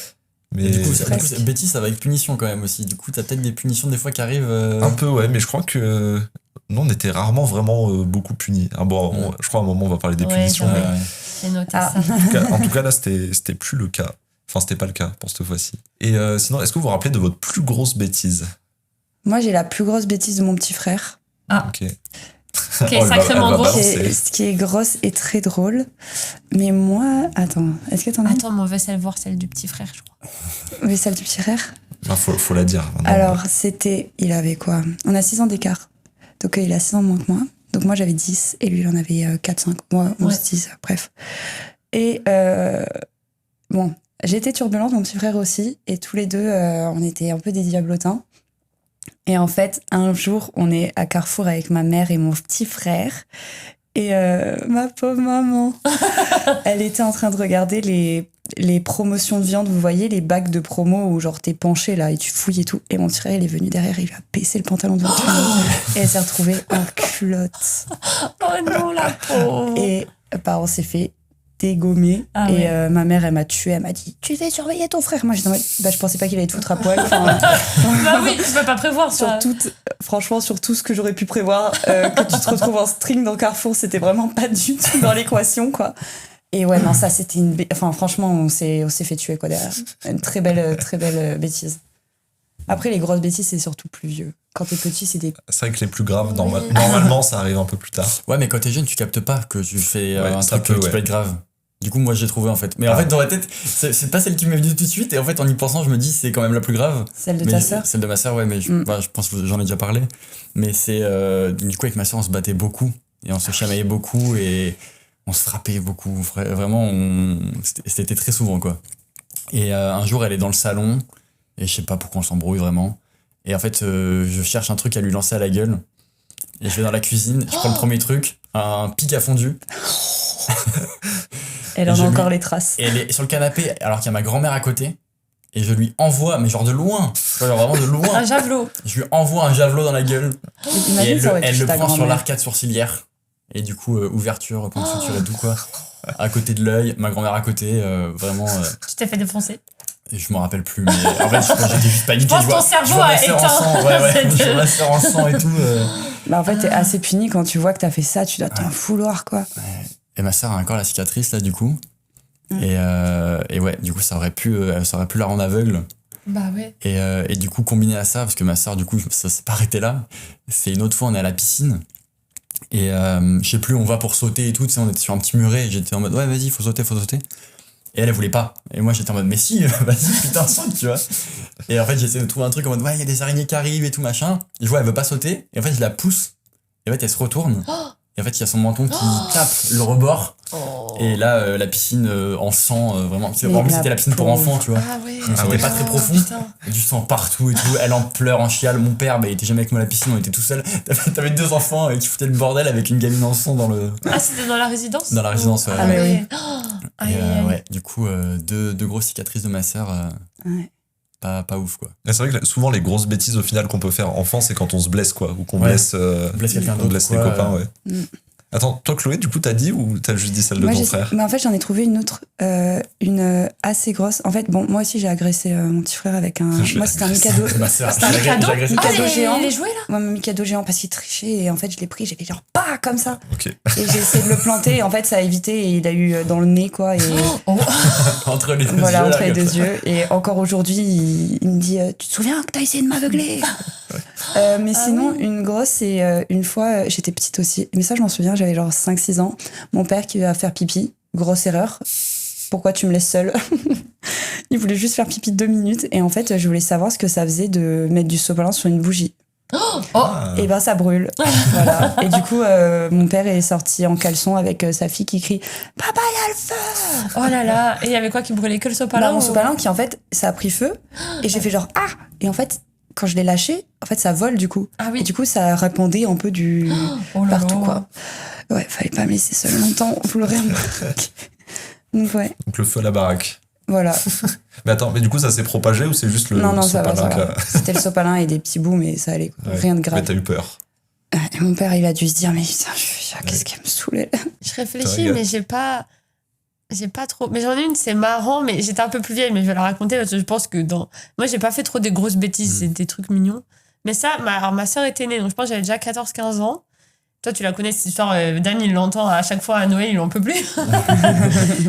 Mais Et du coup, presque. bêtise, ça va avec punition quand même aussi. Du coup, t'as peut-être des punitions des fois qui arrivent. un peu, ouais, mais je crois que nous, on était rarement vraiment beaucoup punis. Ah, bon, je crois à un moment, on va parler des Ouais, punitions. bah mais ouais. J'ai noté Ah. ça. en tout cas, là, c'était plus le cas. Enfin, c'était pas le cas pour cette fois-ci. Et sinon, est-ce que vous vous rappelez de votre plus grosse bêtise? Moi, j'ai la plus grosse bêtise de mon petit frère. Ok. Ok, elle va sacrément grosse. balancer. Qui est grosse et très drôle. Mais moi... Attends, est-ce que t'en as une? Attends, mais on veut celle voir celle du petit frère, je crois. Oui, celle du petit frère. Ah, faut la dire. Maintenant. Alors, c'était... Il avait quoi? On a 6 ans d'écart. Donc, il a 6 ans de moins que moi. Donc, moi, j'avais 10 et lui, il en avait 4, 5. Moi, 11, Ouais. 10, bref. Et bon, j'étais turbulente, mon petit frère aussi. Et tous les deux, on était un peu des diablotins. Et en fait, un jour, on est à Carrefour avec ma mère et mon petit frère. Et ma pauvre maman, elle était en train de regarder les promotions de viande. Vous voyez, les bacs de promo où genre t'es penché là et tu fouilles et tout. Et mon petit frère, il est venu derrière, il lui a baissé le pantalon devant tout le monde. Et elle s'est retrouvée en culotte. Oh non, la pauvre. Et on s'est fait dégommer. Ah et ouais. ma mère, elle m'a tuée. Elle m'a dit, tu devais surveiller ton frère. Moi, j'étais en mode, je pensais pas qu'il allait te foutre à poil. Enfin, Bah oui, tu peux pas prévoir ça. franchement, sur tout ce que j'aurais pu prévoir, que tu te retrouves en string dans Carrefour, c'était vraiment pas du tout dans l'équation, quoi. Et ouais, non, ça, c'était enfin, franchement, on s'est fait tuer, quoi, derrière. Une très belle bêtise. Après, les grosses bêtises, c'est surtout plus vieux. Quand t'es petit, c'est des... C'est vrai que les plus graves, Oui. normalement, ça arrive un peu plus tard. Ouais, mais quand t'es jeune, tu captes pas que tu fais Ouais, un ça truc peut, qui ouais. peut être grave. Du coup, moi, j'ai trouvé en fait. Mais en fait, dans la tête, c'est pas celle qui m'est venue tout de suite. Et en fait, en y pensant, je me dis, c'est quand même la plus grave. Celle de Mais ta sœur. Celle de ma sœur, ouais, mais je pense que j'en ai déjà parlé. Mais c'est. Du coup, avec ma sœur, on se battait beaucoup. Et on se chamaillait beaucoup. Et on se frappait beaucoup. Vraiment, c'était très souvent, quoi. Et un jour, elle est dans le salon. Et je sais pas pourquoi on s'embrouille vraiment. Et en fait, je cherche un truc à lui lancer à la gueule. Et je vais dans la cuisine. Je prends le premier truc, un pic à fondu. Elle Et en je a lui- encore les traces. Et elle est sur le canapé, alors qu'il y a ma grand-mère à côté. Et je lui envoie, mais genre de loin. Genre vraiment de loin. Un javelot. Je lui envoie un javelot dans la gueule. Et Imagine, ça aurait elle touché le ta prend sur grand-mère. l'arcade sourcilière. Et du coup, ouverture, point de suture et tout, quoi. À côté de l'œil, ma grand-mère à côté, vraiment. Tu t'es fait défoncer. Et je me rappelle plus, mais en fait, j'étais juste paniqué. Je pense que ton cerveau je vois a ma sœur en éteint. sang. Ouais, C'est je vois de- ma sœur en sang et tout. Bah, en fait, t'es assez puni quand tu vois que t'as fait ça, tu dois t'en vouloir, quoi. Et ma sœur a encore la cicatrice, là, du coup. Et ouais, du coup, ça aurait pu la rendre aveugle. Bah ouais. Et du coup, combiné à ça, parce que ma sœur, du coup, ça s'est pas arrêté là. C'est une autre fois, on est à la piscine. Et je sais plus, on va pour sauter et tout. Tu sais, on était sur un petit muret. Et j'étais en mode, ouais, vas-y, faut sauter. Et elle voulait pas. Et moi, j'étais en mode, mais si, vas-y, putain, saute, tu vois. Et en fait, j'essaie de trouver un truc en mode, ouais, il y a des araignées qui arrivent et tout, machin. Et je vois, elle veut pas sauter. Et en fait, je la pousse. Et en fait, elle se retourne. Et en fait, il y a son menton qui tape le rebord. Et là, la piscine en sang, vraiment. En plus, c'était la piscine pour enfants, tu vois. Ah ouais. Donc, c'était pas très profond. Du sang partout et tout. Elle en pleure, en chiale. Mon père, il était jamais avec moi à la piscine, on était tout seul. T'avais 2 enfants qui foutaient le bordel avec une gamine en sang dans le. Ah, c'était dans la résidence? Dans la résidence, ouais. Ah, mais oui. Ouais, du coup, 2 grosses cicatrices de ma sœur. Ouais. Pas ouf, quoi. Et c'est vrai que souvent, les grosses bêtises au final qu'on peut faire enfant, c'est quand on se blesse, quoi. Ou qu'on blesse quelqu'un on d'autre, blesse quoi, les copains, ouais. Attends, toi, Chloé, du coup, t'as dit ou t'as juste dit celle de ton frère? Mais en fait, j'en ai trouvé une autre, une assez grosse. En fait, bon, moi aussi, j'ai agressé mon petit frère avec un. Moi, c'était un Mikado. Ma sœur, C'était un Mikado géant. Les jouets, là? Ouais, mon Mikado géant parce qu'il trichait et en fait, je l'ai pris, j'ai fait genre pas comme ça. Ok. Et j'ai essayé de le planter et en fait, ça a évité et il a eu dans le nez, quoi. Et entre les 2 voilà, yeux. entre là, les comme 2 ça. yeux. Et encore aujourd'hui, il me dit tu te souviens que t'as essayé de m'aveugler? Mais sinon, une grosse, c'est une fois, j'étais petite aussi. Mais ça, je m'en souviens, j'avais genre 5-6 ans. Mon père qui va faire pipi. Grosse erreur. Pourquoi tu me laisses seule? Il voulait juste faire pipi 2 minutes. Et en fait, je voulais savoir ce que ça faisait de mettre du sopalin sur une bougie. Et ben, ça brûle. Voilà. Et du coup, mon père est sorti en caleçon avec sa fille qui crie « Papa, il y a le feu !» Oh là là. Et il y avait quoi qui brûlait? Que le sopalin? Mon sopalin qui, en fait, ça a pris feu. Et j'ai fait genre « Ah !» Et en fait, quand je l'ai lâché, en fait, ça vole du coup. Ah oui. Et du coup, ça répandait un peu du partout, quoi. Ouais, fallait pas me laisser seule longtemps. Vous l'aurez remarqué. Donc, ouais. Donc, le feu à la baraque. Voilà. Mais attends, mais du coup, ça s'est propagé ou c'est juste le Non, ça va, sopalin ça va. C'était le sopalin et des petits bouts, mais ça allait, quoi. Ouais. Rien de grave. Mais t'as eu peur. Et mon père, il a dû se dire, mais putain, qu'est-ce qu'elle me saoulait. Je réfléchis, mais j'ai pas trop. Mais j'en ai une, c'est marrant, mais j'étais un peu plus vieille, mais je vais la raconter parce que je pense que moi, j'ai pas fait trop des grosses bêtises, c'est des trucs mignons. Mais ça, ma sœur était née, donc je pense que j'avais déjà 14-15 ans. Toi, tu la connais, cette histoire. Dan, il l'entend à chaque fois à Noël, il en peut plus.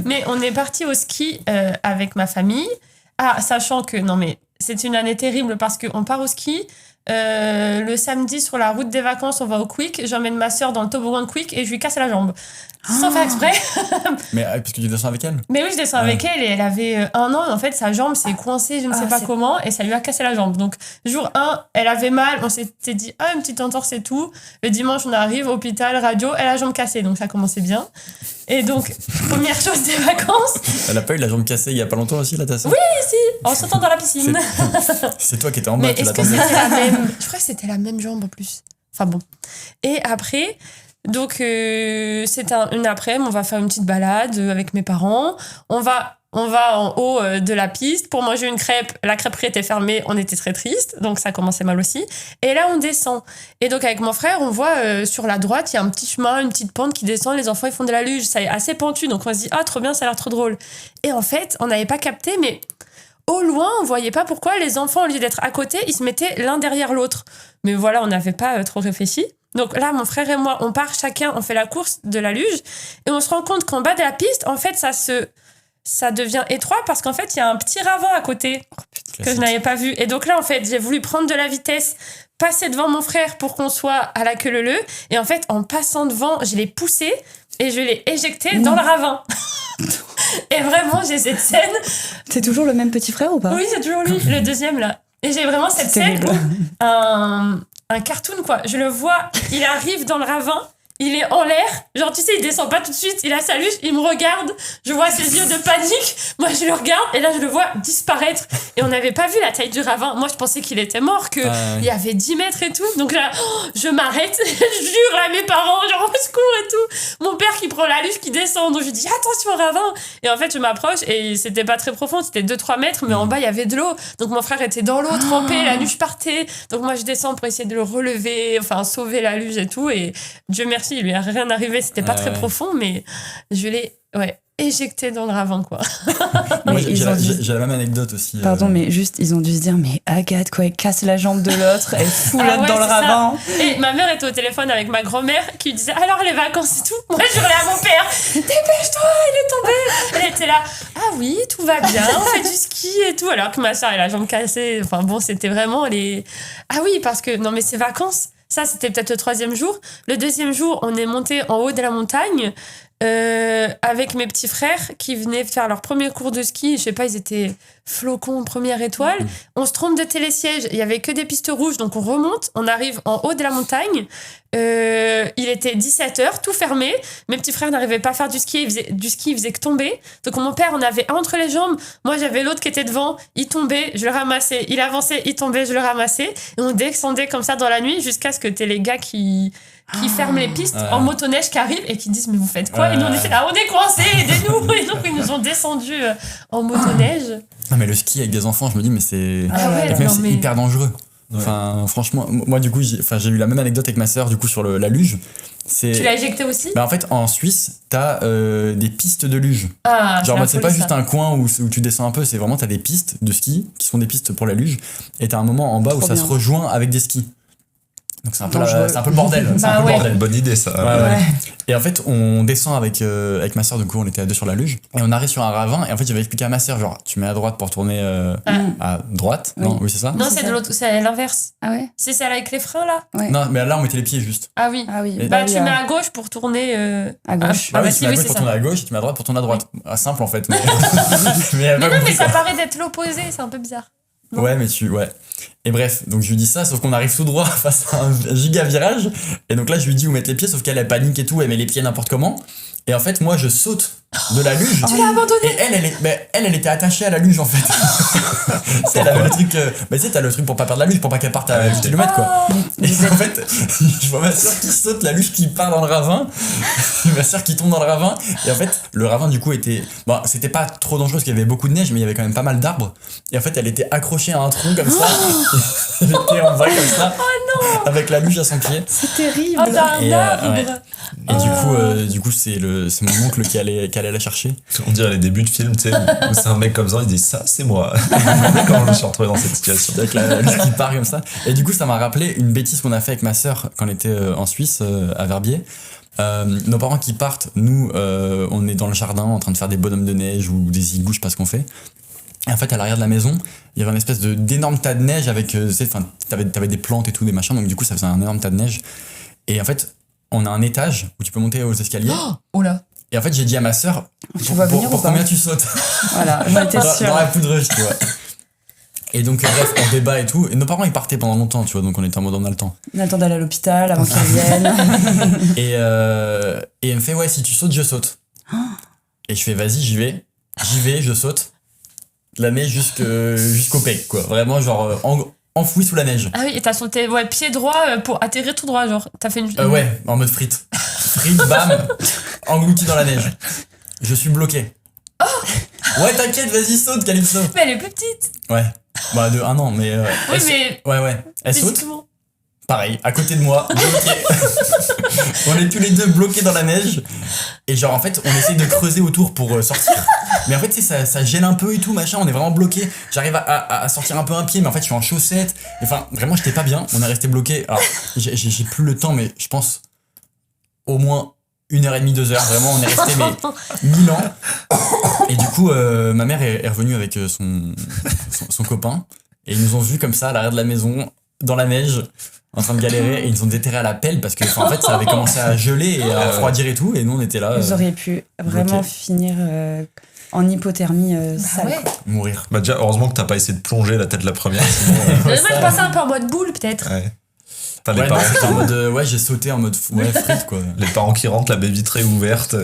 Mais on est parti au ski avec ma famille. Ah, sachant que, non, mais c'est une année terrible parce qu'on part au ski. Le samedi, sur la route des vacances, on va au Quick. J'emmène ma sœur dans le toboggan de Quick et je lui casse la jambe. Sans faire exprès. Mais parce que tu descends avec elle? Mais oui, je descends avec elle et elle avait 1 an. Et en fait, sa jambe s'est coincée, je ne sais pas comment, et ça lui a cassé la jambe. Donc, jour 1, elle avait mal. On s'était dit, une petite entorse et tout. Le dimanche, on arrive, hôpital, radio, elle a la jambe cassée. Donc, ça commençait bien. Et donc, première chose des vacances. Elle a pas eu la jambe cassée il y a pas longtemps aussi, là, ta sœur? Oui, si, en sautant dans la piscine. C'est toi qui étais en bas, Mais tu est-ce que l'attendais. c'était la même? Je crois que c'était la même jambe en plus. Enfin bon. Et après, donc c'est une après-midi, on va faire une petite balade avec mes parents. On va en haut de la piste pour manger une crêpe. La crêperie était fermée, on était très triste, donc ça commençait mal aussi. Et là, on descend. Et donc avec mon frère, on voit sur la droite, il y a un petit chemin, une petite pente qui descend. Les enfants, ils font de la luge. Ça est assez pentu, donc on se dit trop bien, ça a l'air trop drôle. Et en fait, on n'avait pas capté, mais au loin, on voyait pas pourquoi les enfants, au lieu d'être à côté, ils se mettaient l'un derrière l'autre. Mais voilà, on n'avait pas trop réfléchi. Donc là, mon frère et moi, on part chacun, on fait la course de la luge et on se rend compte qu'en bas de la piste, en fait, ça devient étroit parce qu'en fait, il y a un petit ravin à côté que je n'avais pas vu. Et donc là, en fait, j'ai voulu prendre de la vitesse, passer devant mon frère pour qu'on soit à la queue leu-leu. Et en fait, en passant devant, je l'ai poussé et je l'ai éjecté dans le ravin. Et vraiment, j'ai cette scène. C'est toujours le même petit frère ou pas? Oui, c'est toujours lui, le deuxième là. Et j'ai vraiment cette scène où un cartoon, quoi. Je le vois, il arrive dans le ravin, il est en l'air, genre tu sais, il descend pas tout de suite, il a sa luge, il me regarde, je vois ses yeux de panique, moi je le regarde et là je le vois disparaître. Et on n'avait pas vu la taille du ravin, moi je pensais qu'il était mort, qu'il y avait 10 mètres et tout, donc là je m'arrête, je jure à mes parents, genre au secours et tout, mon père qui prend la luge, qui descend, donc je dis attention au ravin, et en fait je m'approche et c'était pas très profond, c'était 2-3 mètres, mais en bas il y avait de l'eau, donc mon frère était dans l'eau trempé, la luge partait, donc moi je descends pour essayer de le relever, enfin sauver la luge et tout, et Dieu merci, il lui est rien arrivé, c'était pas très profond, mais je l'ai éjecté dans le ravin, quoi. Mais j'ai la même anecdote aussi. Pardon, mais juste, ils ont dû se dire, mais Agathe, quoi, elle casse la jambe de l'autre, elle fout là dans le ravin. Et ma mère était au téléphone avec ma grand-mère qui lui disait alors les vacances et tout. Moi je hurlais à mon père dépêche-toi, il est tombé. Elle était là oui, tout va bien, on fait du ski et tout, alors que ma soeur elle a la jambe cassée. Enfin bon, c'était vraiment les parce que non mais ces vacances, ça c'était peut-être le 3e jour. Le 2e jour, on est monté en haut de la montagne. avec mes petits frères qui venaient faire leur premier cours de ski. Je sais pas, ils étaient flocons, première étoile. On se trompe de télésiège. Il y avait que des pistes rouges, donc on remonte. On arrive en haut de la montagne. Il était 17h, tout fermé. Mes petits frères n'arrivaient pas à faire du ski. Ils faisaient que tomber. Donc mon père, on avait un entre les jambes. Moi, j'avais l'autre qui était devant. Il tombait, je le ramassais. Il avançait, il tombait, je le ramassais. Et on descendait comme ça dans la nuit jusqu'à ce que t'aies les gars qui ferment les pistes en motoneige qui arrivent et qui disent mais vous faites quoi et nous on était là, on est coincés, aidez-nous. Et donc ils nous ont descendus en motoneige. Non mais le ski avec des enfants, je me dis mais c'est mais hyper dangereux. Enfin franchement, moi du coup j'ai eu la même anecdote avec ma sœur du coup sur la luge. Tu l'as éjecté aussi? Bah en fait en Suisse t'as des pistes de luge. Genre c'est pas juste un coin où tu descends un peu, c'est vraiment t'as des pistes de ski qui sont des pistes pour la luge et t'as un moment en bas où ça se rejoint avec des skis. Donc c'est un peu le bordel. C'est un peu le bordel. Bonne idée ça. Ouais. Et en fait on descend avec ma sœur, du coup on était à deux sur la luge et on arrive sur un ravin et en fait j'avais expliqué à ma sœur genre tu mets à droite pour tourner à droite. Non, oui c'est ça. Non c'est de l'autre, c'est l'inverse. Ah ouais. C'est celle avec les freins là. Ouais. Non mais là on mettait les pieds juste. Ah oui. Bah tu mets à gauche pour tourner à gauche. Ah oui, tu mets à gauche pour tourner à gauche et tu mets à droite pour tourner à droite. Simple en fait. Mais mais ça paraît d'être l'opposé, c'est un peu bizarre. Non. Ouais. Et bref, donc je lui dis ça, sauf qu'on arrive tout droit face à un giga virage. Et donc là, je lui dis où mettre les pieds, sauf qu'elle panique et tout, elle met les pieds n'importe comment. Et en fait, moi, je saute de la luge. Tu l'as abandonnée. Et elle était attachée à la luge, en fait. Elle avait le truc. Tu sais, t'as le truc pour pas perdre la luge, pour pas qu'elle parte à 8 km, quoi. Et en fait, je vois ma soeur qui saute, la luge qui part dans le ravin, ma soeur qui tombe dans le ravin. Et en fait, le ravin, du coup, était. Bon, c'était pas trop dangereux parce qu'il y avait beaucoup de neige, mais il y avait quand même pas mal d'arbres. Et en fait, elle était accrochée à un tronc comme ça. Elle était en bas comme ça. Oh non. Avec la luge à son pied. C'est terrible. Oh, t'as un arbre. Ouais. Et du coup, c'est mon oncle qui allait la chercher. On dirait les débuts de film, tu sais, où c'est un mec comme ça, il dit ça, c'est moi. Quand je me suis retrouvé dans cette situation. Avec la luge qui part comme ça. Et du coup, ça m'a rappelé une bêtise qu'on a fait avec ma sœur quand on était en Suisse, à Verbier. Nos parents qui partent, nous, on est dans le jardin en train de faire des bonhommes de neige ou des igloos, je sais pas ce qu'on fait. Et en fait, à l'arrière de la maison, il y avait une espèce d'énorme tas de neige avec, tu sais, t'avais des plantes et tout, des machins, donc du coup, ça faisait un énorme tas de neige. Et en fait, on a un étage où tu peux monter aux escaliers. Oh là. Et en fait, j'ai dit à ma sœur, pour combien tu sautes? Voilà, j'en étais sûre. Dans la poudreuse, tu vois. Et donc, bref, on débat et tout. Et nos parents, ils partaient pendant longtemps, tu vois, donc on était en mode on a le temps. On attend d'aller à l'hôpital avant qu'ils reviennent. Et elle me fait, ouais, si tu sautes, je saute. Et je fais, vas-y, j'y vais, je saute. La neige jusqu'au pec, quoi. Vraiment, genre, enfoui sous la neige. Ah oui, et t'as sauté pied droit pour atterrir tout droit, genre. T'as fait une. Ouais, en mode frite. Frite, bam, englouti dans la neige. Je suis bloqué. Oh ouais, t'inquiète, vas-y, saute, Calypso. Mais elle est plus petite. Ouais. Bah, de 1 an, mais. Oui, mais. Ouais. Elle saute. Physiquement. Pareil, à côté de moi, bloqué. On est tous les deux bloqués dans la neige. Et genre, en fait, on essaye de creuser autour pour sortir. Mais en fait, tu sais, ça gèle un peu et tout, machin. On est vraiment bloqué. J'arrive à sortir un peu un pied, mais en fait, je suis en chaussettes. Enfin, vraiment, j'étais pas bien. On est resté bloqué. Alors, j'ai plus le temps, mais je pense au moins 1h30, 2h. Vraiment, on est resté, mais 1000 ans. Et du coup, ma mère est revenue avec son copain. Et ils nous ont vus comme ça, à l'arrière de la maison, dans la neige, en train de galérer, et ils nous ont déterrés à la pelle parce que en fait ça avait commencé à geler et à refroidir et tout, et nous on était là. Vous auriez pu vraiment finir en hypothermie sale. Ouais. Mourir. Bah déjà, heureusement que t'as pas essayé de plonger la tête la première. Sinon, Moi je pensais un peu en mode boule peut-être. ouais. T'as les Ouais, parents, non, c'était en mode j'ai sauté en mode frite quoi. les parents qui rentrent, la baie vitrée ouverte,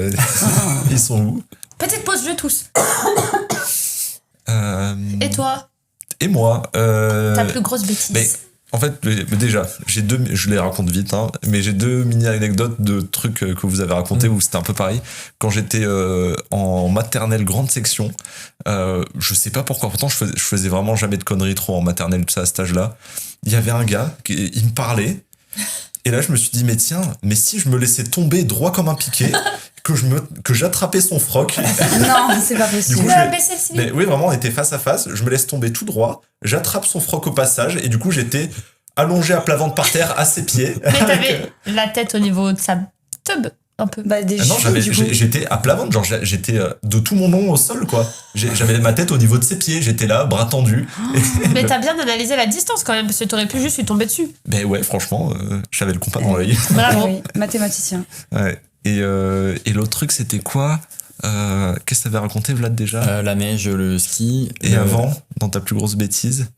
ils sont où? Petite pause jeu tous. Et toi? Et moi Ta plus grosse bêtise? Mais en fait, déjà, je les raconte vite, hein, mais j'ai 2 mini-anecdotes de trucs que vous avez racontés où c'était un peu pareil. Quand j'étais en maternelle grande section, je sais pas pourquoi, pourtant je faisais vraiment jamais de conneries trop en maternelle, tout ça, à cet âge-là. Il y avait un gars, il me parlait, et là je me suis dit, mais tiens, mais si je me laissais tomber droit comme un piquet, que j'attrapais son froc. Non, c'est pas possible. Du coup, baisser le cilice. mais oui, vraiment, on était face à face. Je me laisse tomber tout droit. J'attrape son froc au passage. Et du coup, j'étais allongé à plat ventre par terre, à ses pieds. Mais t'avais la tête au niveau de sa tub, un peu. Bah, des non, cheveux, du coup. j'étais à plat ventre. Genre, j'étais de tout mon long au sol, quoi. J'avais ma tête au niveau de ses pieds. J'étais là, bras tendus. Mais t'as bien analysé la distance quand même, parce que t'aurais pu juste lui tomber dessus. Mais ouais, franchement, j'avais le compas dans l'œil. Bravo. Oui, mathématicien. Ouais. Et l'autre truc, c'était quoi? Qu'est-ce que t'avais raconté, Vlad, déjà? La neige, le ski. Et avant, dans ta plus grosse bêtise?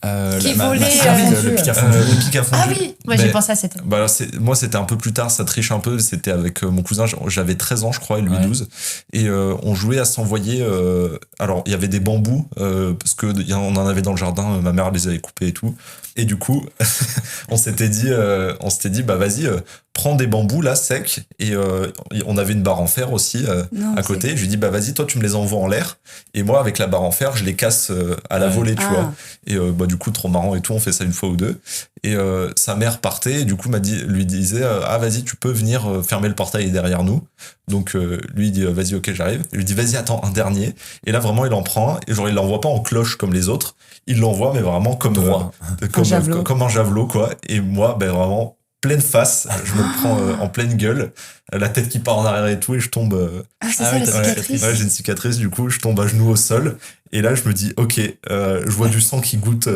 Qui volait le pic à fondu. Le pic à fondu. Ah oui, moi j'ai pensé à cette. Bah, moi, c'était un peu plus tard, ça triche un peu. C'était avec mon cousin, j'avais 13 ans, je crois, et lui 12. Et on jouait à s'envoyer. Alors, il y avait des bambous, parce qu'on en avait dans le jardin, ma mère les avait coupés et tout. Et du coup, on s'était dit, bah vas-y, prends des bambous là, secs. Et on avait une barre en fer aussi à côté. Je lui dis, bah vas-y, toi, tu me les envoies en l'air. Et moi, avec la barre en fer, je les casse à la volée, tu vois. Et bah, du coup, trop marrant et tout, on fait ça une fois ou deux. Et sa mère partait, et du coup, lui disait, ah vas-y, tu peux venir fermer le portail derrière nous. Donc lui, il dit, vas-y, ok, j'arrive. Je lui dis, vas-y, attends, un dernier. Et là, vraiment, il en prend un. Et genre, il l'envoie pas en cloche comme les autres. Il l'envoie, mais vraiment comme un javelot, quoi. Et moi, ben vraiment, pleine face, je me le prends en pleine gueule, la tête qui part en arrière et tout, et je tombe. C'est ça, la cicatrice. Ouais, j'ai une cicatrice, du coup, je tombe à genoux au sol. Et là, je me dis, ok, je vois du sang qui goûte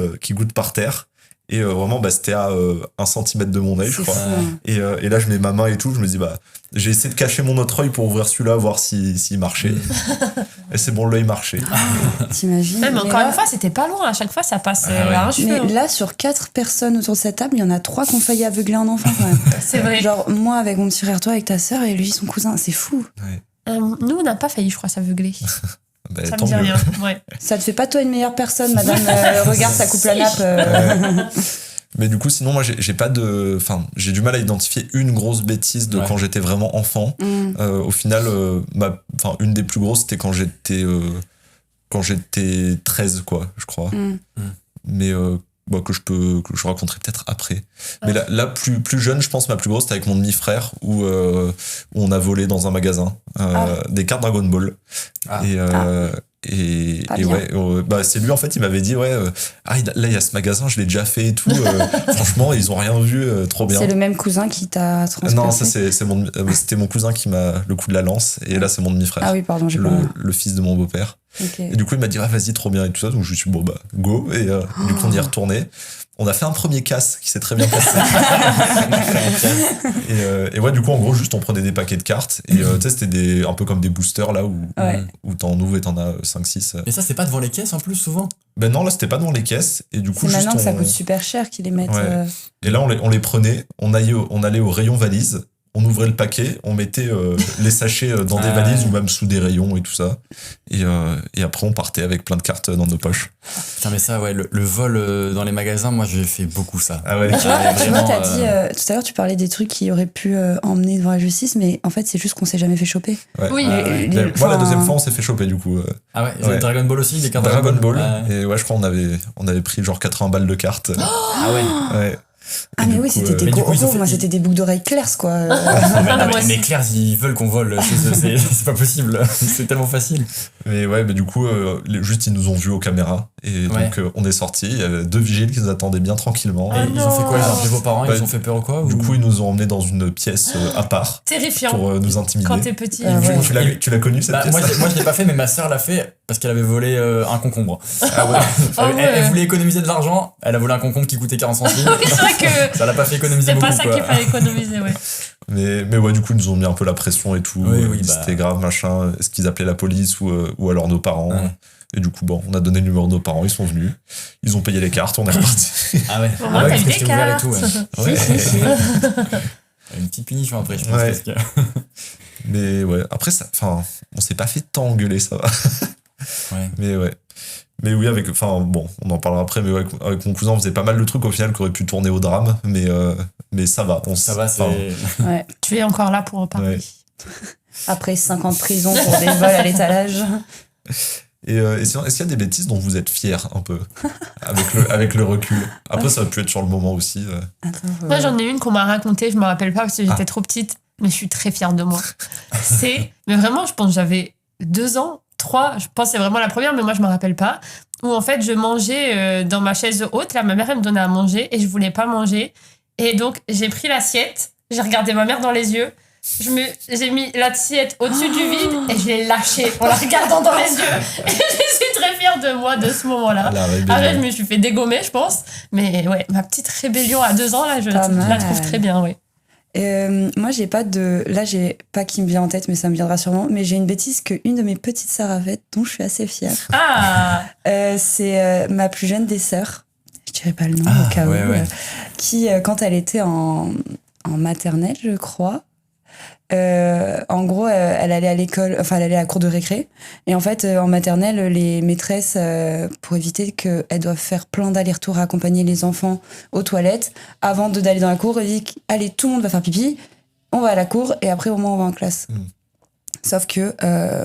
par terre. Et vraiment, bah, c'était à 1 centimètre de mon œil, je crois. Fou, hein. Et là, je mets ma main et tout, je me dis, bah, j'ai essayé de cacher mon autre œil pour ouvrir celui-là, voir s'il marchait. Et c'est bon, l'œil marchait. T'imagines? Mais encore une fois, c'était pas loin. À chaque fois, ça passe à un cheveu. Mais là, sur 4 personnes autour de cette table, il y en a 3 qui ont failli aveugler un enfant, quand même. C'est vrai. Genre, moi avec mon petit frère, toi avec ta sœur, et lui, son cousin. C'est fou. Ouais. Nous, on n'a pas failli, je crois, s'aveugler. Bah, Ça me tant dit mieux. rien. Ouais. Ça te fait pas toi une meilleure personne, madame? Regarde, ça coupe la nappe. Mais du coup, sinon, moi, j'ai pas de. Enfin, j'ai du mal à identifier une grosse bêtise de quand j'étais vraiment enfant. Au final, une des plus grosses, c'était quand j'étais 13, quoi, je crois. Mais que je raconterai peut-être après. Mais là, plus jeune, je pense, ma plus grosse, c'était avec mon demi-frère, où on a volé dans un magasin des cartes Dragon Ball. Et c'est lui, en fait, il m'avait dit, là, il y a ce magasin, je l'ai déjà fait et tout. Franchement, ils ont rien vu, trop bien. C'est le même cousin qui t'a transpercé? Non, ça, c'était mon cousin qui m'a le coup de la lance. Et là, c'est mon demi-frère. Ah oui, pardon, j'ai pas... Le fils de mon beau-père. Okay. Et du coup, il m'a dit, vas-y, trop bien et tout ça. Donc, je suis bon, bah, go. Et du coup, on y est retourné. On a fait un premier casse qui s'est très bien passé. Et ouais, du coup, en gros, juste on prenait des paquets de cartes. Et tu sais, c'était un peu comme des boosters là où t'en ouvres et t'en as 5-6. Et ça, c'est pas devant les caisses en plus, souvent? Ben non, là, c'était pas devant les caisses. Et du coup, c'est juste maintenant que ça coûte super cher qu'ils les mettent. Ouais. Et là, on les prenait, on allait au rayon valise. On ouvrait le paquet, on mettait les sachets dans des valises ou même sous des rayons et tout ça. Et après, on partait avec plein de cartes dans nos poches. Putain, mais ça, ouais, le vol dans les magasins, moi, j'ai fait beaucoup ça. Ah ouais. Tu vois, t'as dit, tout à l'heure, tu parlais des trucs qui auraient pu emmener devant la justice, mais en fait, c'est juste qu'on s'est jamais fait choper. Ouais. Oui. Moi, la deuxième fois, on s'est fait choper, du coup. Ah ouais, Dragon Ball aussi, des cartes Dragon Ball. Ah ouais. Et ouais, je crois on avait pris genre 80 balles de cartes. Ah ouais. Ouais. Ah, mais oui, c'était des gros. Moi, c'était des boucles d'oreilles claires, quoi. Mais Claire, ils veulent qu'on vole chez eux, c'est pas possible. C'est tellement facile. Mais ouais, mais du coup, juste ils nous ont vus aux caméras. Et donc, on est sortis. Il y avait 2 vigiles qui nous attendaient bien tranquillement. Et ils ont fait quoi? Ils ont appelé vos parents? Ils ont fait peur ou quoi? Du coup, ils nous ont emmenés dans une pièce à part. Terrifiant. Pour nous intimider. Quand t'es petit. Tu l'as connue, cette pièce? Moi, je l'ai pas fait, mais ma sœur l'a fait parce qu'elle avait volé un concombre. Ah ouais. Elle voulait économiser de l'argent. Elle a volé un concombre qui coûtait 40 centimes. C'est vrai que ça l'a pas fait économiser c'est beaucoup. C'est pas ça qu'il fallait économiser, ouais. Mais ouais, du coup, ils nous ont mis un peu la pression et tout. Oui, c'était grave, machin. Est-ce qu'ils appelaient la police ou alors nos parents? Ouais. Et du coup, bon, on a donné le numéro de nos parents, ils sont venus. Ils ont payé les cartes, on est reparti. Ah ouais. Bon, t'as eu des c'était ouvert et tout. cartes. Ouais. Une petite punition après, je pense. Ouais. Parce que... Mais ouais, après, on s'est pas fait tant engueuler, ça va. Ouais. Mais ouais. Mais oui, on en parlera après, mais ouais, avec mon cousin, on faisait pas mal de trucs au final qui auraient pu tourner au drame, mais ça va. Ça va, c'est... Ouais. Tu es encore là pour en parler. Ouais. Après 5 ans de prison pour des vols à l'étalage. Et sinon, est-ce qu'il y a des bêtises dont vous êtes fiers un peu avec le recul? Après, ça aurait pu être sur le moment aussi. Attends, Moi, j'en ai une qu'on m'a racontée, je me rappelle pas parce que j'étais trop petite, mais je suis très fière de moi. Mais vraiment, je pense que j'avais 2 ans, 3, je pense que c'est vraiment la première, mais moi, je me rappelle pas. Où en fait, je mangeais dans ma chaise haute, là, ma mère, elle me donnait à manger et je voulais pas manger. Et donc, j'ai pris l'assiette, j'ai regardé ma mère dans les yeux, j'ai mis l'assiette au-dessus du vide et je l'ai lâchée en la regardant dans les yeux. Et je suis très fière de moi de ce moment-là. Après, je me suis fait dégommer, je pense. Mais ouais, ma petite rébellion à 2 ans, là, je la trouve très bien, ouais. Moi, j'ai pas de. Là, j'ai pas qui me vient en tête, mais ça me viendra sûrement. Mais j'ai une bêtise qu'une de mes petites sœurs a faite, dont je suis assez fière. Ah C'est ma plus jeune des sœurs. Je dirais pas le nom au cas où. Qui, quand elle était en maternelle, je crois. En gros, elle allait à l'école, enfin, elle allait à la cour de récré. Et en fait, en maternelle, les maîtresses, pour éviter qu'elles doivent faire plein d'allers-retours à accompagner les enfants aux toilettes, avant d'aller dans la cour, elles disent allez, tout le monde va faire pipi, on va à la cour et après, au moins, on va en classe. Sauf que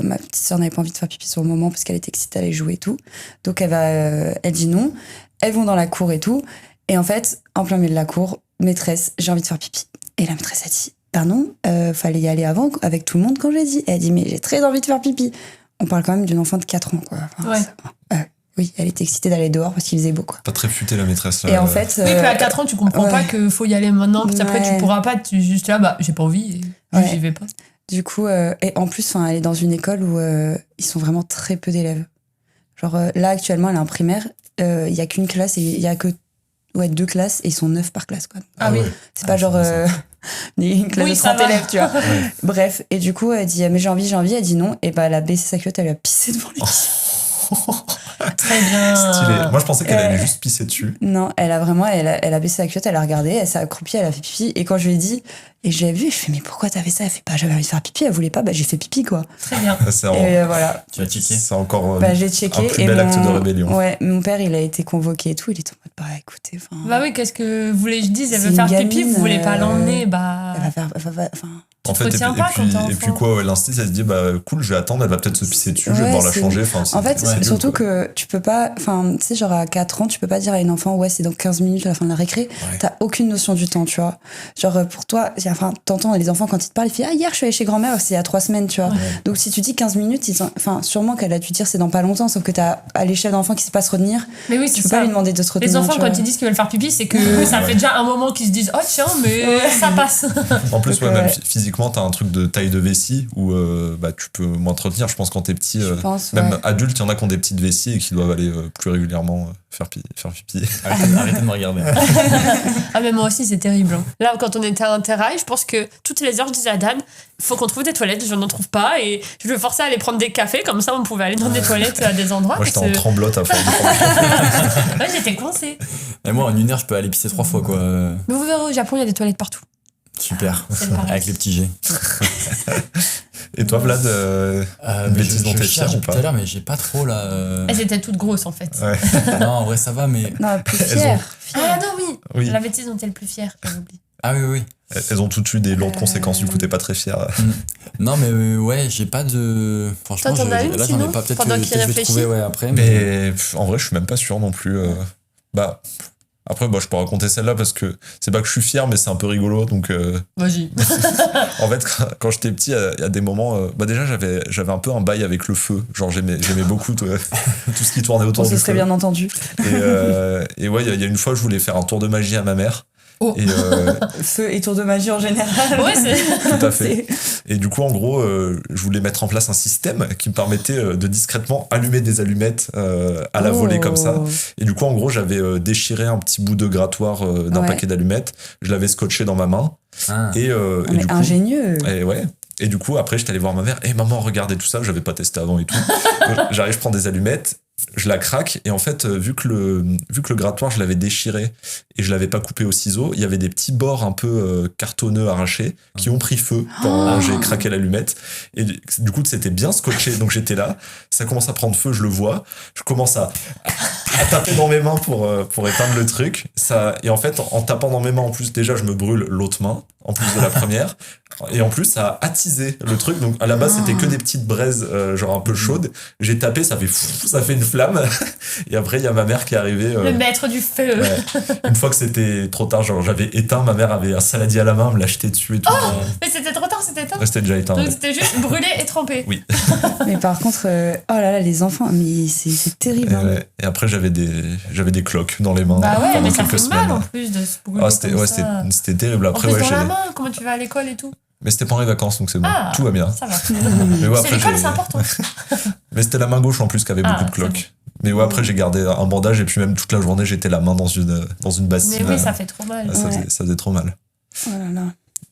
ma petite sœur n'avait pas envie de faire pipi sur le moment parce qu'elle était excitée, elle allait jouer et tout. Donc, elle dit non. Elles vont dans la cour et tout. Et en fait, en plein milieu de la cour, maîtresse, j'ai envie de faire pipi. Et la maîtresse a dit pardon, fallait y aller avant avec tout le monde quand j'ai dit. Elle a dit mais j'ai très envie de faire pipi. On parle quand même d'une enfant de 4 ans quoi. Enfin, oui, elle était excitée d'aller dehors parce qu'il faisait beau quoi. Pas très futée la maîtresse là. Et en fait oui, puis à 4 ans tu comprends pas qu'il faut y aller maintenant parce qu'après tu pourras pas, tu juste là j'ai pas envie et j'y vais pas. Du coup et en plus elle est dans une école où ils sont vraiment très peu d'élèves. Genre là actuellement elle est en primaire, il y a qu'une classe et il y a que 2 classes et ils sont 9 par classe quoi. Ah oui. C'est pas genre une classe de 30 élèves, tu vois. Bref, et du coup, elle dit mais j'ai envie, elle dit non, et bah elle a baissé sa culotte, elle lui a pissé devant les Très bien. Stylé. Moi je pensais qu'elle allait juste pisser dessus. Non, elle a baissé sa culotte, elle a regardé, elle s'est accroupie, elle a fait pipi, et quand je lui ai dit, et je l'ai vu, je fais mais pourquoi t'as fait ça? Elle fait pas, j'avais envie de faire pipi, elle voulait pas, bah j'ai fait pipi quoi. Très bien. Et voilà. Tu as checké? C'est encore j'ai checké, un plus bel acte de rébellion. Ouais, mon père il a été convoqué et tout, il était en mode bah écoutez, enfin. Bah oui, qu'est-ce que vous voulez que je dise? Elle C'est veut faire une pipi, vous voulez pas l'emmener, bah. Elle va faire, enfin. En fait, et puis quoi, l'instinct, elle se dit, bah cool, je vais attendre, elle va peut-être se pisser dessus, je vais devoir la changer. En fait, surtout que tu peux pas, enfin, tu sais, genre à 4 ans, tu peux pas dire à une enfant, ouais, c'est dans 15 minutes à la fin de la récré. T'as aucune notion du temps, tu vois. Genre, pour toi, enfin, t'entends les enfants quand ils te parlent, ils font, ah, hier, je suis allée chez grand-mère, c'est il y a 3 semaines, tu vois. Donc, si tu dis 15 minutes, enfin, sûrement qu'elle a dû dire c'est dans pas longtemps, sauf que t'as à l'échelle d'enfant qui sait pas se retenir. Mais oui, tu peux pas lui demander de se retenir. Les enfants, quand ils disent qu'ils veulent faire pipi, c'est que ça fait déjà un moment qu'ils se disent, oh tiens, mais ça passe. En plus, même physiquement, t'as un truc de taille de vessie où tu peux moins te retenir. Je pense quand t'es petit, même adulte, il y en a qui ont des petites vessies et qui doivent aller plus régulièrement faire pipi. Arrêtez de me regarder. Ah mais moi aussi c'est terrible. Là quand on était à Interrail, je pense que toutes les heures je disais à Dan, faut qu'on trouve des toilettes, je n'en trouve pas et je le forçais à aller prendre des cafés, comme ça on pouvait aller dans des toilettes à des endroits. Moi j'étais en tremblote à force de prendre. Ouais, j'étais coincée. Et moi en 1 heure je peux aller pisser 3 fois quoi. Mais vous verrez au Japon il y a des toilettes partout. Super, avec les petits jets. Et toi, Vlad, une bêtise dont t'es fier ou pas? Tout à l'heure, mais j'ai pas trop là. Elles étaient toutes grosses en fait. Ouais. Non, en vrai, ça va, mais. Non, plus fière. Ah non, oui. La bêtise dont t'es le plus fier, j'ai oublié. Ah oui. Elles ont toutes eu des lourdes conséquences, du coup, t'es pas très fier. Non, mais ouais, j'ai pas de. Franchement, toi, t'en as une, là, j'en ai pas. Peut-être pendant que qu'il je vais trouver après. Mais en vrai, je suis même pas sûr non plus. Après, je peux raconter celle-là parce que c'est pas que je suis fier, mais c'est un peu rigolo. Donc, vas-y. En fait, quand j'étais petit, il y a des moments. Déjà, j'avais un peu un bail avec le feu. Genre, j'aimais beaucoup tout ce qui tournait autour du feu. On se serait bien entendu. Et ouais, il y a une fois, je voulais faire un tour de magie à ma mère. Oh. Et feu et tour de magie en général. Ouais, c'est. Tout à fait. Et du coup, en gros, je voulais mettre en place un système qui me permettait de discrètement allumer des allumettes à la volée comme ça. Et du coup, en gros, j'avais déchiré un petit bout de grattoir d'un paquet d'allumettes. Je l'avais scotché dans ma main. Et du coup, ingénieux. Et du coup, après, j'étais allé voir ma mère. Maman, regardez tout ça. J'avais pas testé avant et tout. J'arrive, je prends des allumettes. Je la craque et en fait vu que le grattoir je l'avais déchiré et je l'avais pas coupé au ciseau, il y avait des petits bords un peu cartonneux arrachés qui ont pris feu quand j'ai craqué l'allumette et du coup c'était bien scotché, donc j'étais là, ça commence à prendre feu, je le vois, je commence à taper dans mes mains pour éteindre le truc, ça, et en fait en tapant dans mes mains en plus déjà je me brûle l'autre main en plus de la première. Et en plus, ça a attisé le truc. Donc, à la base, c'était que des petites braises, genre un peu chaudes. J'ai tapé, ça fait une flamme. Et après, il y a ma mère qui est arrivée. Le maître du feu. Ouais. Une fois que c'était trop tard, genre, j'avais éteint, ma mère avait un saladier à la main, me l'a jeté dessus et tout. Mais c'était trop tard, c'était éteint. Ouais, c'était déjà éteint. Donc, c'était juste brûlé et trempé. Oui. Mais par contre, oh là là, les enfants, mais c'est terrible. Et après, j'avais des cloques dans les mains. Bah ouais, mais ça quelques fait semaines. mal en plus de se brûler. C'était terrible. Après, en plus, dans la main, comment tu vas à l'école et tout. Mais c'était pendant les vacances, donc c'est bon. Tout va bien. Ça va. Mais ouais, c'est l'école, c'est important. Mais c'était la main gauche en plus qui avait beaucoup de cloques. Bon. Mais ouais, après j'ai gardé un bandage et puis même toute la journée j'étais la main dans une bassine. Mais oui, ça fait trop mal. Ça faisait trop mal. Oh là là.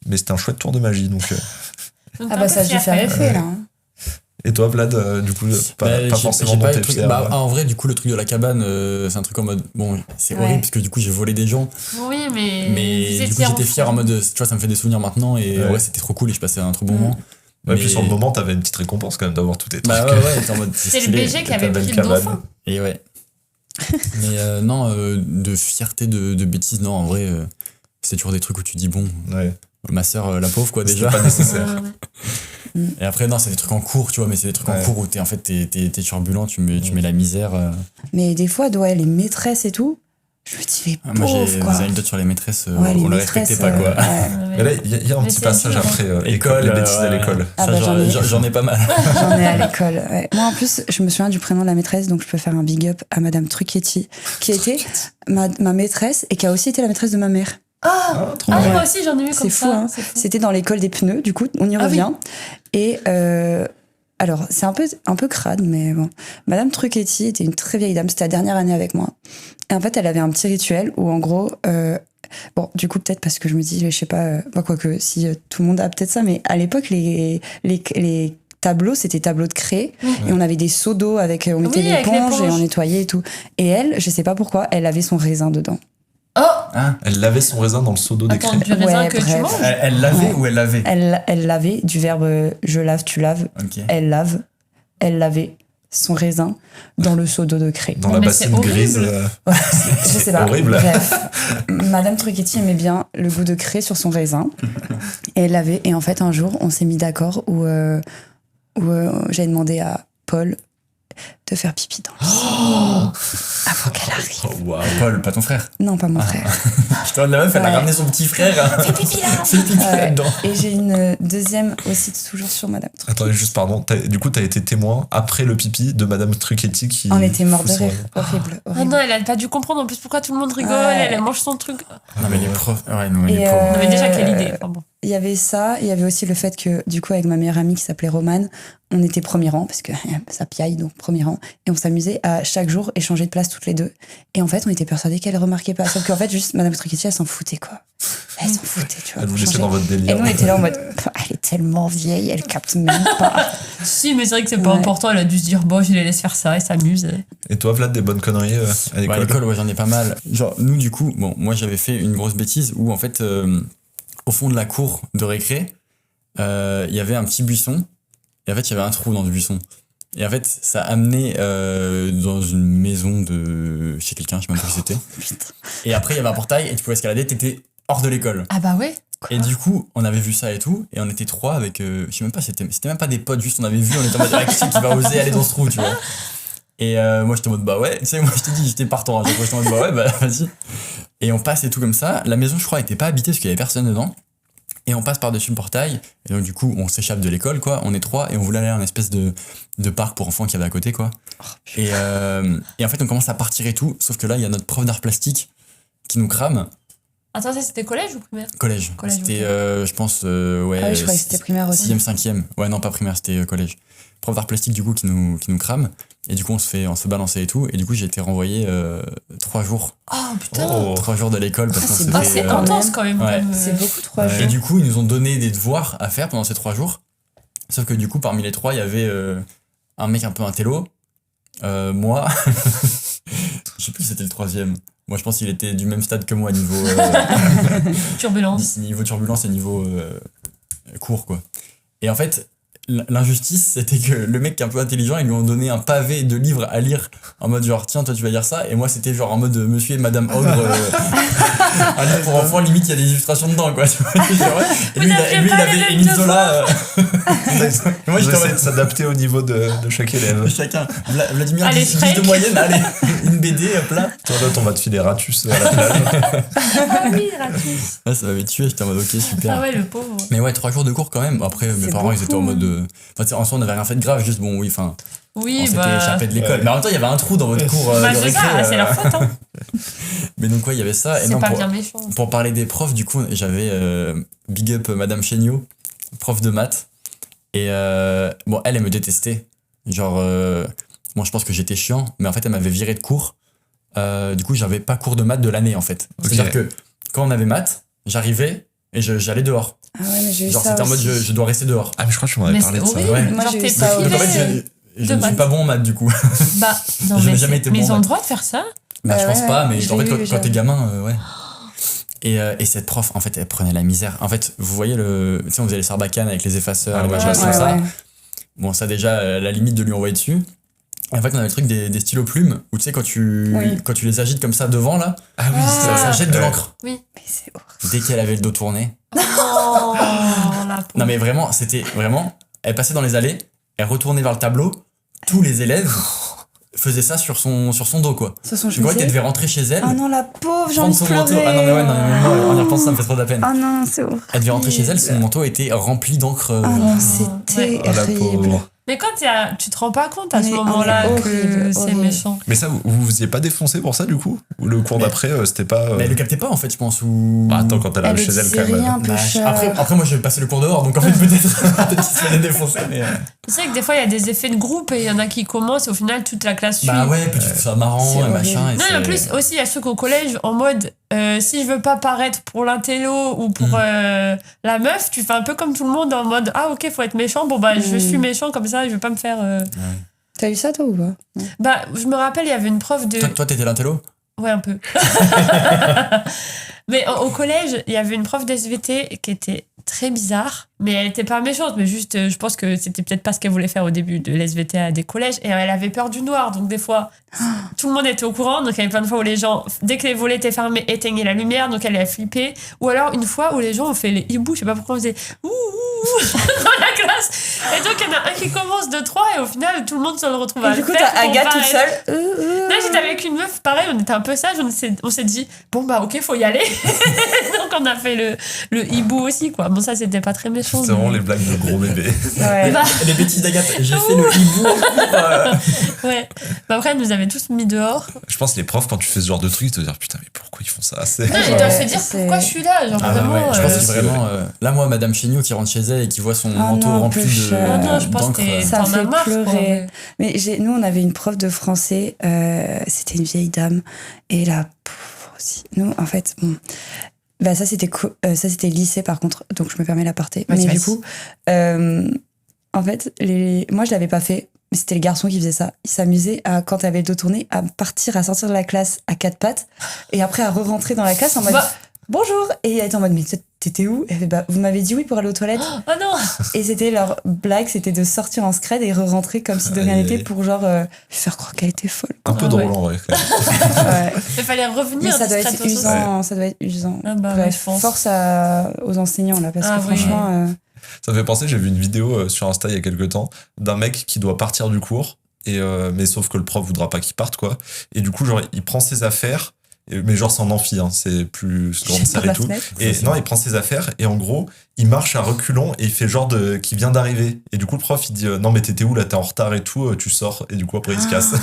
Mais c'était un chouette tour de magie, donc. Donc, Ah t'es bah un ça a peu dû fier, faire quand même. effet, là. Hein. Et toi, Vlad, du coup, pas forcément j'ai dont pas t'es le truc. fier. Bah, en vrai, du coup, le truc de la cabane, c'est un truc en mode. Bon, c'est Ouais. horrible parce que du coup, j'ai volé des gens. Oui, mais. Mais du coup, j'étais fier en mode. Tu vois, ça me fait des souvenirs maintenant. Et Ouais. ouais, c'était trop cool et je passais un trop bon moment. Ouais, Mais- puis sur le moment, t'avais une petite récompense quand même d'avoir tous tes trucs. Bah ouais, t'es en mode. C'est le stylé. BG qui ta avait belle pris le cabane. dauphin. Et ouais. Mais non, de fierté, de bêtises, non, en vrai, c'est toujours des trucs où tu dis, bon, Ouais. ma sœur, la pauvre, quoi, déjà. C'était pas nécessaire. Et après, non, c'est des trucs en cours, tu vois, mais c'est des trucs en Ouais. cours où t'es turbulent, tu mets la misère. Mais des fois, ouais, les maîtresses et tout, je me dis, mais Moi, pauvre, j'ai quoi. des anecdotes sur les maîtresses, Ouais, les on les maîtresses, respectait pas, quoi. ouais. Mais là, il y a un Mais petit c'est passage dur, hein. après École, les bêtises à ouais. l'école. Ah Ça, bah, j'en ai pas mal. J'en ai à l'école. Ouais. Moi, en plus, je me souviens du prénom de la maîtresse, donc je peux faire un big up à Madame Trucchetti, qui était ma maîtresse et qui a aussi été la maîtresse de ma mère. Ah, trop ah bien. moi aussi, j'en ai vu C'est comme fou, ça. hein. C'est fou. C'était dans l'école des pneus, du coup, on y Ah revient. Et alors, c'est un peu crade, mais bon. Madame Trucchetti était une très vieille dame, c'était la dernière année avec moi. Et en fait, elle avait un petit rituel où, en gros, bon, du coup, peut-être parce que je me dis, je sais pas, quoique, si tout le monde a peut-être ça, mais à l'époque, les tableaux, c'était tableaux de craie, et on avait des seaux d'eau avec, on mettait Oui, avec l'éponge et l'éponge. on nettoyait et tout. Et elle, je sais pas pourquoi, elle avait son raisin dedans. Oh, Hein Elle lavait son raisin dans le seau d'eau des attends, craies. du raisin Ouais, que tu bref. manges. Elle lavait Ouais. ou elle lavait Elle lavait du verbe je lave, tu laves, Ok. elle lave, elle lavait son raisin dans le seau d'eau de craie. Dans Non, la mais bassine c'est horrible. grise. Je sais pas. horrible. Bref, Madame Trucchetti aimait bien le goût de craie sur son raisin. Et elle l'avait. Et en fait, un jour, on s'est mis d'accord où j'avais demandé à Paul de faire pipi dans le seau avant qu'elle arrive. Oh, waouh. Paul, pas ton frère. Non, pas mon frère. Je te vois, la meuf, elle a Ouais. ramené son petit frère. Fais pipi là. Fais pipi Ouais. là-dedans. Et j'ai une deuxième aussi, toujours sur Madame Trucchetti. Attendez, juste pardon. Du coup, t'as été témoin après le pipi de Madame Trucchetti qui. On était morts de fout son rire. raisin. Horrible, Ah horrible. non, elle a pas dû comprendre en plus pourquoi tout le monde rigole, Ouais. elle mange son truc. Non, mais les profs. Ouais, non, mais Et, les pauvres. Non, mais déjà, quelle idée. Enfin, bon. Il y avait ça, il y avait aussi le fait que, du coup, avec ma meilleure amie qui s'appelait Romane, on était premier rang, parce que ça piaille, donc premier rang, et on s'amusait à chaque jour échanger de place toutes les deux. Et en fait, on était persuadés qu'elle remarquait pas. Sauf qu'en fait, juste, Madame Trucchetti, elle s'en foutait, quoi. Elle s'en foutait, tu vois. Elle vous pour laissait changer. dans votre Et délire. nous, on était là en mode, elle est tellement vieille, elle capte même pas. Si, mais c'est vrai que c'est pas Ouais. important, elle a dû se dire, bon, je les laisse faire ça, elle s'amuse. Et toi, Vlad, des bonnes conneries à Ouais, à l'école l'école, ouais, j'en ai pas mal. Genre, nous, du coup, bon, moi, j'avais fait une grosse bêtise où, en fait, au fond de la cour de récré, il y avait un petit buisson. Et en fait, il y avait un trou dans le buisson. Et en fait, ça amenait dans une maison de chez quelqu'un, je sais même pas qui c'était. Et après, il y avait un portail et tu pouvais escalader, t'étais hors de l'école. Ah bah ouais. Et du coup, on avait vu ça et tout, et on était trois avec, je sais même pas, c'était même pas des potes, juste on avait vu, on était en mode, ah, qui c'est qui va oser aller dans ce trou, tu vois. Et moi, j'étais en mode, bah ouais, tu sais, moi, je t'ai dit, j'étais partant, hein, j'étais en mode, bah ouais, bah vas-y. Et on passe et tout comme ça. La maison, je crois, était pas habitée parce qu'il y avait personne dedans. Et on passe par-dessus le portail, et donc du coup, on s'échappe de l'école, quoi, on est trois, et on voulait aller à un espèce de parc pour enfants qu'il y avait à côté, quoi. Et en fait, on commence à partir et tout, sauf que là, il y a notre prof d'art plastique qui nous crame. Attends, ça c'était collège ou primaire? Collège. Collège, C'était, ok. je pense, ouais. Ah oui, je croyais que c'était primaire aussi. 6e, 5e. Ouais, non, pas primaire, c'était collège. Prof d'art plastique, du coup, qui nous crame. Et du coup, on se balançait et tout. Et du coup, j'ai été renvoyé 3 jours. Oh putain. Oh. 3 jours de l'école parce qu'on c'est s'était, Ah, c'est quand intense même. quand même. Ouais. comme, C'est beaucoup, 3 Et jours. du coup, ils nous ont donné des devoirs à faire pendant ces 3 jours. Sauf que du coup, parmi les 3, il y avait un mec un peu intello. Moi. Je sais plus si c'était le 3e. Moi, je pense qu'il était du même stade que moi niveau Turbulence. niveau turbulence et niveau cours, quoi. Et en fait, l'injustice, c'était que le mec qui est un peu intelligent, ils lui ont donné un pavé de livres à lire en mode genre, tiens, toi, tu vas lire ça. Et moi, c'était genre en mode monsieur et madame Ogre. Un livre pour enfants, limite, il y a des illustrations dedans, quoi. Tu vois, genre, ouais. Et lui, n'aviez il pas les avait mêmes Émile Zola. Et moi, Ils j'étais en essaient mode, de s'adapter au niveau de chaque élève. chacun. Vladimir, Allez, 10 Shrek. de moyenne, allez, une BD, hop là. Toi, là, on va te filer Ratus à la plage. Ah oui, Ratus. Ouais, ça m'avait tué, j'étais en mode ok, super. Ah ouais, le pauvre. Mais ouais, 3 jours de cours quand même. Après, mes C'est parents, ils beaucoup, étaient en mode. hein. Enfin, tu sais, en soi, on n'avait rien fait de grave, juste bon, oui, enfin, Oui, on s'était bah. échappé de l'école. Ouais. Mais en même temps, il y avait un trou dans votre cours Bah, de c'est récré. ça, c'est leur faute. Hein. Mais donc, ouais, il y avait ça. Et C'est non, pas pour, bien méchant. pour parler des profs, du coup, j'avais Big Up Madame Chéniaud, prof de maths. Et bon, elle me détestait. Genre, moi, je pense que j'étais chiant, mais en fait, elle m'avait viré de cours. Du coup, j'avais pas cours de maths de l'année, en fait. C'est-à-dire que quand on avait maths, j'arrivais, Et j'allais dehors. Ah ouais, mais j'ai eu Genre, ça c'était en mode, aussi. je dois rester dehors. Ah, mais je crois que tu m'en avais Mais parlé de c'est ça. horrible. Ouais. Moi, Genre, j'ai eu t'es ça privé Donc, en fait, aussi. je de ne suis maths. pas bon en maths, du coup. Bah, non, Je n'ai mais, jamais été mais bon ils ont en le maths. droit de faire ça. Bah, je Ouais, pense pas, mais je en l'ai fait, eu, quand t'es j'avoue. gamin, ouais. Et cette prof, en fait, elle prenait la misère. En fait, vous voyez, tu sais, on faisait les sarbacane avec les effaceurs, Ah les ouais, machins ouais, comme ouais, ça. ouais. Bon, ça, déjà, la limite de lui envoyer dessus. Et en fait, on avait le truc des stylos plumes, où tu sais, quand tu les agites comme ça devant, là, Ah oui, ça jette de l'encre. Mais c'est horrible. Dès qu'elle avait le dos tourné. Oh, la pauvre. Non, mais vraiment, c'était vraiment. Elle passait dans les allées, elle retournait vers le tableau, tous les élèves faisaient ça sur son dos, quoi. Sur son Je crois qu'elle chemise. devait rentrer chez elle. Oh non, la pauvre, j'ai prendre envie de son pleurer. manteau. Ah non, mais ouais, non, mais moi, en y repensant, ça me fait trop de la peine. Oh non, c'est horrible. Elle devait rentrer chez elle, son manteau était rempli d'encre. Oh non, Ouais. c'est Ah, la terrible. pauvre. Mais quand tu te rends pas compte à ce On est moment-là que horrible, c'est horrible. méchant. Mais ça, vous faisiez pas défoncer pour ça, du coup? Ou le cours Mais- d'après, c'était pas. Mais elle le captait pas, en fait, je pense. Ou... Bah, attends, quand elle Elle arrive le chez elle, disait quand même. rien, peu Bah, cher. après, moi, j'ai passé le cours dehors, donc en fait, peut-être qu'il se faisait défoncer. Mais... Tu sais que des fois, il y a des effets de groupe et il y en a qui commencent et au final, toute la classe suit. Bah ouais, puis tu trouves ça marrant C'est et horrible. machin. Et Non, et en c'est- plus, aussi, il y a ce truc au collège en mode si je veux pas paraître pour l'intello ou pour la meuf, tu fais un peu comme tout le monde en mode ah, ok, faut être méchant. Bon, bah, je suis méchant comme ça, je vais pas me faire. T'as eu ça, toi, ou pas? Bah, je me rappelle, il y avait une prof de. Toi, t'étais l'intello? Ouais, un peu. Mais au collège, il y avait une prof d'SVT qui était très bizarre, mais elle était pas méchante, mais juste, je pense que c'était peut-être pas ce qu'elle voulait faire au début de l'SVT à des collèges, et elle avait peur du noir, donc des fois, tout le monde était au courant, donc il y avait plein de fois où les gens, dès que les volets étaient fermés, éteignaient la lumière, donc elle a flippé, ou alors une fois où les gens ont fait les hiboux, je sais pas pourquoi on faisait ouh, ouh, dans la classe, et donc il y en a un qui commence de 3, et au final, tout le monde se le retrouve à Et du le coup, faire t'as pour Agathe pas toute être- seule. Là, j'étais avec une meuf, pareil, on était un peu sage, on s'est dit, bon, bah, ok, faut y aller. Donc, on a fait le hibou aussi, quoi. Bon, ça, c'était pas très méchant. C'est vraiment mais- les blagues de gros bébés. Ouais. Bah, Les bêtises d'Agathe, j'ai fait le hibou. ouais. Bah, après, elle nous avait tous mis dehors. Je pense que les profs, quand tu fais ce genre de truc, ils te disent putain, mais pourquoi ils font ça? C'est- Non, ils Ouais, doivent se dire c'est- pourquoi je suis là. Genre, Ah vraiment. ouais, je pense que c'est vraiment. Là, moi, Madame Chéniaud qui rentre chez elle et qui voit son manteau non, rempli peu de. cher. Non, je pense d'encre, que Ça t'en me fait as marre. pleurer. quoi, ouais. Mais nous, on avait une prof de français, c'était une vieille dame, et la pauvre aussi. Nous, en fait, bon, bah ça c'était lycée par contre, donc je me permets l'aparté. Vas-y, Mais vas-y. du coup, en fait, moi je l'avais pas fait, mais c'était les garçons qui faisaient ça. Ils s'amusaient à, quand t'avais le dos tourné, à sortir de la classe à quatre pattes, et après à re-rentrer dans la classe en mode Bah. bonjour, et elle était en mode mais t'étais où? Elle fait bah vous m'avez dit oui pour aller aux toilettes. Oh non! Et c'était leur blague, c'était de sortir en scred et re-rentrer comme si de rien Aïe, n'était aïe. pour genre faire croire qu'elle était folle. Un peu Ah drôle ouais. en vrai. quand même. Ouais. Il fallait revenir. Mais ça doit être discrètement. usant, ça doit être usant. Ah bah, Bref, ouais, je pense. force aux enseignants là, parce Ah que oui. franchement, Ça me fait penser, j'ai vu une vidéo sur Insta il y a quelques temps d'un mec qui doit partir du cours, mais sauf que le prof voudra pas qu'il parte, quoi. Et du coup, genre, il prend ses affaires, mais genre c'est en amphi, hein, c'est plus grande jette salle par et la tout. fenêtre. Et non, il prend ses affaires et en gros, il marche à reculons et il fait genre qu'il vient d'arriver. Et du coup, le prof, il dit non, mais t'étais où là, t'es en retard et tout, tu sors. Et du coup, après, il se casse.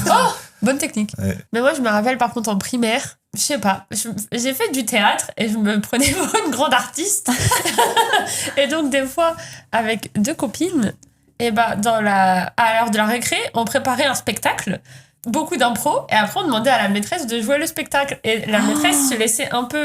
Bonne technique. Ouais. Mais moi, je me rappelle par contre en primaire, je sais pas, j'ai fait du théâtre et je me prenais pour une grande artiste. Et donc, des fois, avec deux copines, et bah, à l'heure de la récré, on préparait un spectacle. Beaucoup d'impro, et après on demandait à la maîtresse de jouer le spectacle. Et la maîtresse se laissait un peu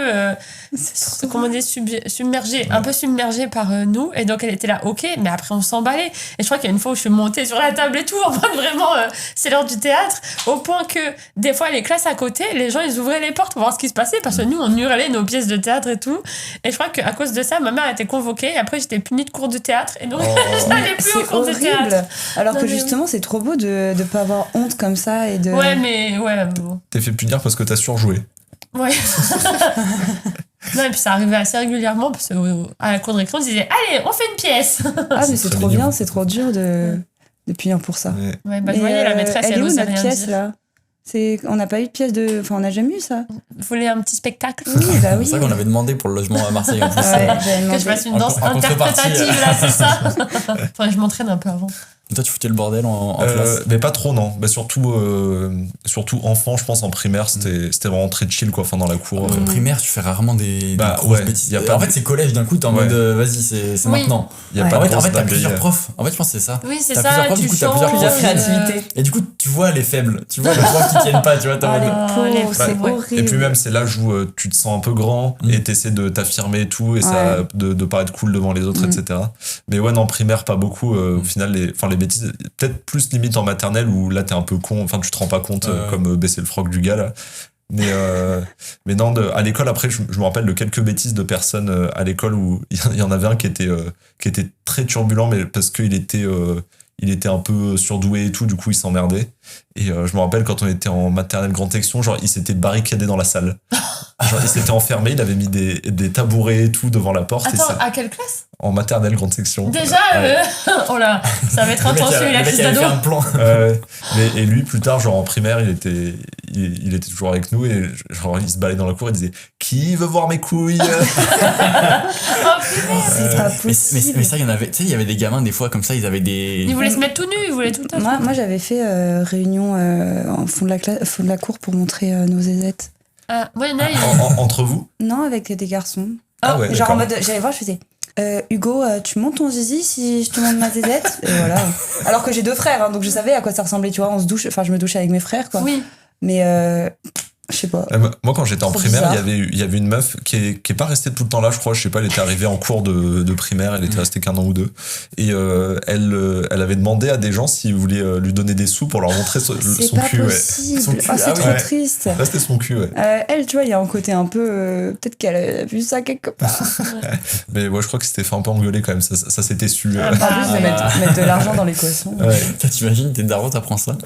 comment dire, submergée, un peu submergée par nous, et donc elle était là, ok, mais après on s'emballait. Et je crois qu'il y a une fois où je suis montée sur la table et tout, en mode vraiment c'est l'heure du théâtre, au point que des fois les classes à côté, les gens ils ouvraient les portes pour voir ce qui se passait, parce que nous on hurlait nos pièces de théâtre et tout. Et je crois qu'à cause de ça, ma mère a été convoquée, et après j'étais punie de cours de théâtre, et donc je n'allais plus au C'est cours de théâtre. horrible. Alors Non, que mais justement, c'est trop beau de pas avoir honte comme ça et de. Ouais, mais ouais, bon. T'es fait punir parce que t'as surjoué. Ouais. Non, et puis ça arrivait assez régulièrement parce qu'à la cour de récré, on se disait allez, on fait une pièce. Ah, mais C'est c'est très trop mignon. bien, c'est trop dur de punir pour ça. Ouais. Ouais, bah, Et, je voyais la maîtresse, elle est elle où osait notre rien pièce dire. là? On n'a pas eu de pièce de. Enfin, on n'a jamais eu ça. Vous voulez un petit spectacle? Oui, bah oui. C'est ça qu'on avait demandé pour le logement à Marseille en plus. Ouais, j'avais Que demandé. je fasse une En danse contrepartie, interprétative, là, c'est ça. Enfin, je m'entraîne un peu avant. Et toi, tu foutais le bordel en classe? Mais pas trop, non. Bah, surtout enfant, je pense, en primaire, c'était vraiment très chill, quoi, enfin, dans la cour. En primaire, tu fais rarement des grosses ouais, bêtises. en fait, c'est collège, d'un coup, t'es en mode, vas-y, c'est maintenant. Il y a pas de En fait, grosse t'as plusieurs dinguerie. profs. En fait, je pense que c'est ça. Oui, c'est T'as ça, plusieurs profs, tu du coup, t'as changes, plusieurs Plusieurs profils. créativités. Et du coup, tu vois les faibles. Tu vois les profs qui tiennent pas, tu vois. T'es en mode, Les les pauvres, c'est ouais. horrible. Et puis même, c'est l'âge où tu te sens un peu grand et t'essaies de t'affirmer et tout, et ça, de paraître cool devant les autres, etc. Mais ouais, non, primaire, pas beaucoup. Au final, les bêtises, peut-être plus limite en maternelle où là, t'es un peu con, enfin, tu te rends pas compte, comme baisser le froc du gars, là. Mais non, à l'école, après, je me rappelle de quelques bêtises de personnes à l'école où il y en avait un qui était très turbulent, mais parce qu'il était un peu surdoué et tout, du coup, il s'emmerdait. Et je me rappelle quand on était en maternelle grande section, genre, il s'était barricadé dans la salle. Genre, il s'était enfermé, il avait mis des tabourets et tout devant la porte. Attends, à quelle classe? En maternelle grande section. Déjà, oh là, ça va être intense, la crise d'ado. un plan. Et lui, plus tard, genre en primaire, il était toujours avec nous et genre, il se baladait dans la cour et disait « Qui veut voir mes couilles ?» C'est pas possible. Mais ça, il y en avait, tu sais, il y avait des gamins, des fois, comme ça, ils avaient des... Ils voulaient se mettre tout nus, ils voulaient tout le temps. Moi, j'avais fait réunion en fond de la cour pour montrer nos zézettes. Moi, il y en a, Entre vous? Non, avec des garçons. Ah ouais, Genre en d'accord. mode, j'allais voir, je faisais Hugo, tu montes ton zizi si je te montre ma zézette? Et voilà. Alors que j'ai 2 frères, hein, donc je savais à quoi ça ressemblait, tu vois. Je me douchais avec mes frères, quoi. Oui. Mais je sais pas. Moi, quand j'étais en Trop primaire, bizarre. il y avait une meuf qui est pas restée tout le temps là, je crois. Je sais pas, elle était arrivée en cours de primaire, elle était restée qu'1 an ou 2. Et elle avait demandé à des gens s'ils voulaient lui donner des sous pour leur montrer son C'est pas cul. Ouais. possible. Son cul, C'est trop ouais. triste. Là, c'était son cul, ouais. Elle, tu vois, il y a un côté un peu. Peut-être qu'elle a vu ça quelque part. Mais ouais, je crois que c'était fait un peu engueuler quand même, ça s'était su. En plus de mettre de l'argent dans l'équation. Ouais. T'imagines, t'es daron, t'apprends ça.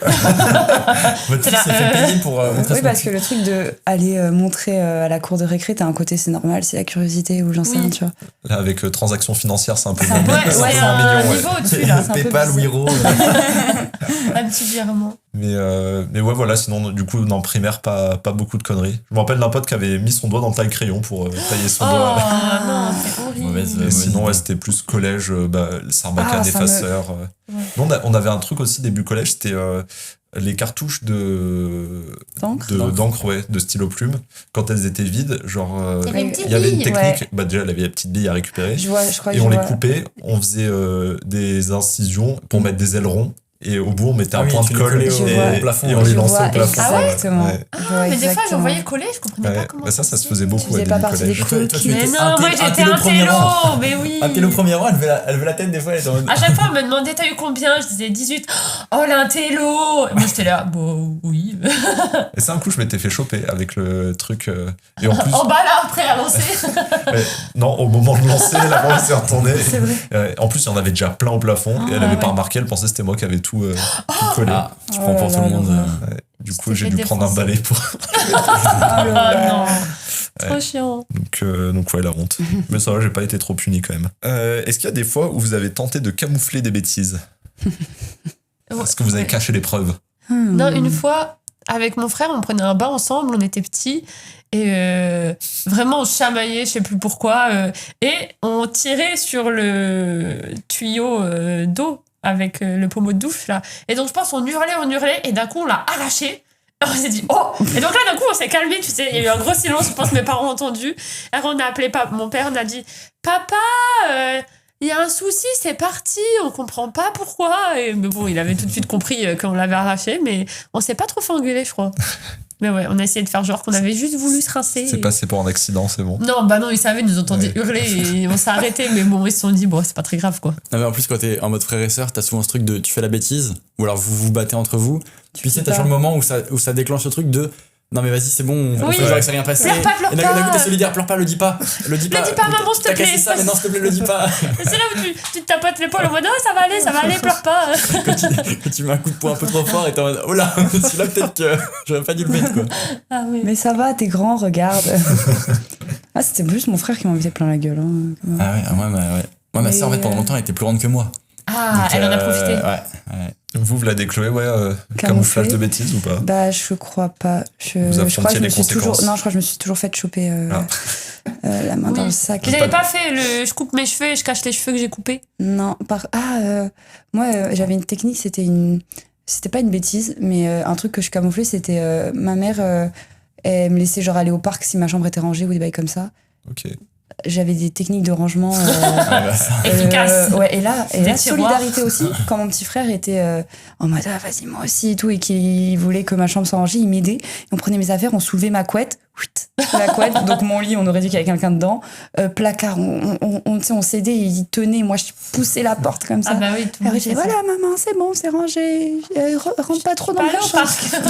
Votre fils s'est fait payer pour montrer Oui, son parce cul. que le truc de aller montrer à la cour de récré, t'as un côté c'est normal, c'est la curiosité ou j'en sais rien, tu vois. Là, avec transactions financières, c'est un peu Ouais, moins Ouais, 500 c'est un millions. niveau au-dessus, là. c'est un peu Paypal, bizarre. Wiro. Un petit virement. Mais ouais, voilà, sinon, du coup, dans primaire, pas beaucoup de conneries. Je me rappelle d'un pote qui avait mis son doigt dans le taille-crayon pour tailler son Oh doigt. non, c'est horrible. Et sinon, ouais, c'était plus collège, le sarbacane ça effaceur. Nous, on avait un truc aussi début collège, c'était les cartouches d'encre, ouais, de stylo plume. Quand elles étaient vides, genre, Il y avait une petite il y avait une bille, technique. ouais. Bah, déjà, elle avait la petite bille à récupérer. Je crois que Et je on les vois. coupait, on faisait des incisions pour mettre des ailerons. Et au bout, on mettait Ah un oui, point tu de les colle collais au plafond, et on ouais. les Je lançait vois au plafond. exactement. Ouais. Je vois Mais des fois, j'en exactement. voyais collège, je comprenais pas comment. Bah ça se c'était. faisait beaucoup Tu faisais à pas début partie des collège. clowns Toi, qui- tu Mais étais non, moi j'étais télo un premier télo, rang. mais oui. Un télo premier rang, elle levait la tête des fois, elle était en mode... À chaque fois, on me demandait t'as eu combien? Je disais 18. Oh, l'intello. Et moi j'étais là, bon, oui. Et c'est un coup, je m'étais fait choper avec le truc. Et en plus, En bas là, après à lancer. non, au moment de lancer, la voix s'est retournée. C'est vrai. En plus, il y en avait déjà plein au plafond. Et elle avait pas remarqué, elle pensait que c'était moi qui avait tout collé. Ah, tu Oh prends pour là tout le là, monde. l'horreur. Du coup, t'es j'ai fait dû prendre un défoncer. balai pour. Oh non. Trop chiant. Donc ouais, la honte. Mais ça va, j'ai pas été trop puni quand même. Est-ce qu'il y a des fois où vous avez tenté de camoufler des bêtises? Est-ce que vous avez Ouais. caché les preuves? Non, une fois, avec mon frère, on prenait un bain ensemble, on était petits, et vraiment on se chamaillait, je sais plus pourquoi, et on tirait sur le tuyau d'eau avec le pommeau de douche, là. Et donc je pense on hurlait, et d'un coup on l'a arraché. On s'est dit, oh! Et donc là, d'un coup, on s'est calmé, tu sais, il y a eu un gros silence, je pense que mes parents ont entendu. Alors on a appelé mon père, on a dit, papa, il y a un souci, c'est parti, on comprend pas pourquoi. Mais bon, il avait tout de suite compris qu'on l'avait arraché, mais on s'est pas trop fait engueuler, je crois. Mais ouais, on a essayé de faire genre qu'on avait juste voulu se rincer. C'est passé pour un accident, c'est bon. Non, bah non, ils savaient, ils nous entendaient hurler et on s'est arrêté, mais bon, ils se sont dit, bon, c'est pas très grave, quoi. Non, mais en plus, quand t'es en mode frère et sœur, t'as souvent ce truc de tu fais la bêtise, ou alors vous vous battez entre vous. Puis tu sais, t'as toujours le moment où ça déclenche le truc de non, mais vas-y, c'est bon, on Oui. fait genre que c'est rien passé. Pleure pas, pleure Et d'un coup, pas. t'es solidaire, pleure pas, le dis pas. Le dis pas, maman, s'il te T'as plaît. cassé ça, mais non, s'il te plaît, le dis pas. C'est là où tu te tapotes l'épaule en mode, oh, ça va aller, pleure pas. Quand tu mets un coup de poing un peu trop fort et t'es en mode oh là, celui-là, peut-être que j'aurais pas dû le mettre, quoi. Ah oui. Mais ça va, t'es grand, regarde. C'était plus mon frère qui m'en faisait plein la gueule. Hein. Ah ouais, ouais. Moi, ma sœur, en fait, pendant longtemps, elle était plus grande que moi. Ah, Donc, elle en a profité. Ouais. Vous, Vlad et Chloé, Camoufler. camouflage de bêtises ou pas? Bah, je crois pas. Vous Je crois que affrontiez les conséquences. je crois que je me suis toujours fait choper. Ah. la main dans le sac. Vous n'avez pas fait le je coupe mes cheveux et je cache les cheveux que j'ai coupés? Non, moi j'avais une technique, c'était pas une bêtise, mais un truc que je camouflais, c'était ma mère, elle me laissait genre aller au parc si ma chambre était rangée ou des bails comme ça. Ok. J'avais des techniques de rangement efficaces. Ouais, et là tiroirs. solidarité aussi, quand mon petit frère était en mode vas-y moi aussi et tout, et qu'il voulait que ma chambre soit rangée, il m'aidait, et on prenait mes affaires, on soulevait ma couette, la couette, donc mon lit on aurait dit qu'il y avait quelqu'un dedans, placard, on s'aidait, il tenait, moi je poussais la porte comme ça. Ah bah oui, tout le Et monde j'ai fait ça. voilà maman c'est bon, c'est rangé, rentre pas trop dans Pas la aller au chambre. parc.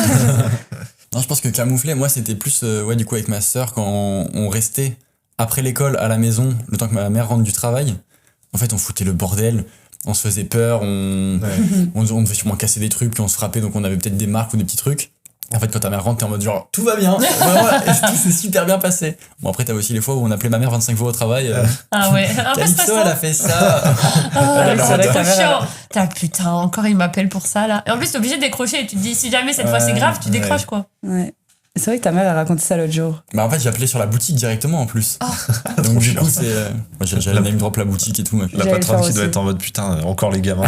Non, je pense que camoufler, moi, c'était plus, du coup, avec ma sœur, quand on restait après l'école à la maison, le temps que ma mère rentre du travail. En fait, on foutait le bordel, on se faisait peur, on devait sûrement casser des trucs, puis on se frappait, donc on avait peut-être des marques ou des petits trucs. Et en fait, quand ta mère rentre, t'es en mode genre, tout va bien, vraiment, et tout s'est super bien passé. Bon, après, t'as aussi les fois où on appelait ma mère 25 fois au travail. Ah ouais, un peu Calypso, stressant. elle a fait ça. Ah, Alors, c'est vrai, trop ta mère, chiant. Putain, encore il m'appelle pour ça là. Et en plus, t'es obligé de décrocher et tu te dis si jamais cette fois c'est grave, tu décroches quoi. Ouais. C'est vrai que ta mère a raconté ça l'autre jour. Bah, en fait, j'ai appelé sur la boutique directement en plus. Donc, du coup, c'est. Moi, j'avais name drop la boutique et tout. La J'allais patronne le qui faire doit aussi. être en mode putain, encore les gamins.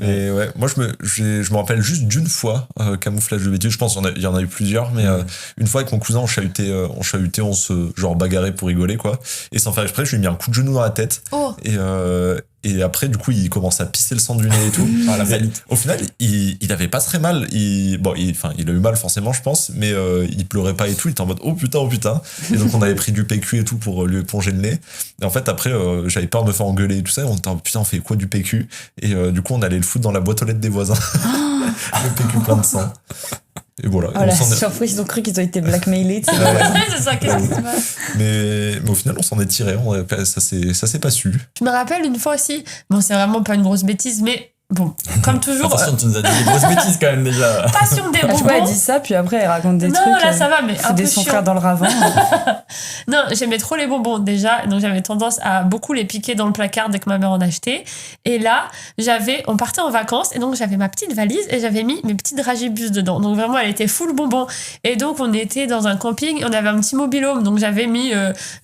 Mais ouais, moi je me rappelle juste d'une fois camouflage de bêtises. Je pense qu'il y en a eu plusieurs, mais une fois avec mon cousin on chahutait, on se genre bagarrait pour rigoler quoi. Et sans faire exprès, je lui ai mis un coup de genou dans la tête. Oh. Et après du coup il commence à pisser le sang du nez et tout. Ah, la vanité. Au final il avait pas très mal. Il a eu mal forcément je pense, mais il pleurait pas et tout. Il était en mode oh putain. Et donc on avait pris du PQ et tout pour lui éponger le nez. Et en fait après j'avais peur de me faire engueuler et tout ça. Et on était en putain on fait quoi du PQ? Et du coup on allait le foutre dans la boîte aux lettres des voisins. Le PQ plein de sang. Et voilà. Oh la surprise, ils ont cru qu'ils ont été blackmailés. Tu sais. C'est ça, qu'est-ce qui se passe? Mais au final on s'en est tiré. Ça s'est pas su. Je me rappelle une fois aussi, bon, c'est vraiment pas une grosse bêtise, mais bon, comme toujours. Attention, tu nous as dit des grosses bêtises quand même déjà. Passion des À chaque fois, elle bonbons. dit ça, puis après, elle raconte des Non, trucs. là ça va, mais un des peu son chiant. frère dans le ravin. Non, j'aimais trop les bonbons déjà, donc j'avais tendance à beaucoup les piquer dans le placard dès que ma mère en achetait. Et là, on partait en vacances et donc j'avais ma petite valise et j'avais mis mes petits dragibus dedans. Donc vraiment, elle était full bonbons. Et donc on était dans un camping, on avait un petit mobil-home, donc j'avais mis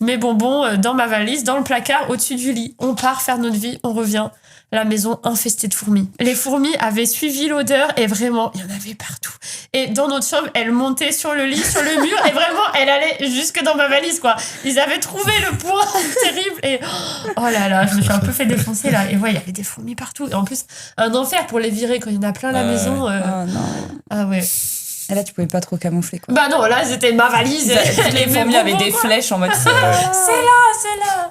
mes bonbons dans ma valise, dans le placard, au-dessus du lit. On part faire notre vie, on revient. La maison infestée de fourmis. Les fourmis avaient suivi l'odeur et vraiment, il y en avait partout. Et dans notre chambre, elles montaient sur le lit, sur le mur et vraiment, elles allaient jusque dans ma valise, quoi. Ils avaient trouvé le point terrible et oh là là, je me suis un peu fait défoncer là. Et ouais, il y avait des fourmis partout. Et en plus, un enfer pour les virer quand il y en a plein à la maison. Oh non. Ah ouais. Et là, tu pouvais pas trop camoufler, quoi. Bah non, là, c'était ma valise. Les fourmis avaient des flèches en mode C'est là.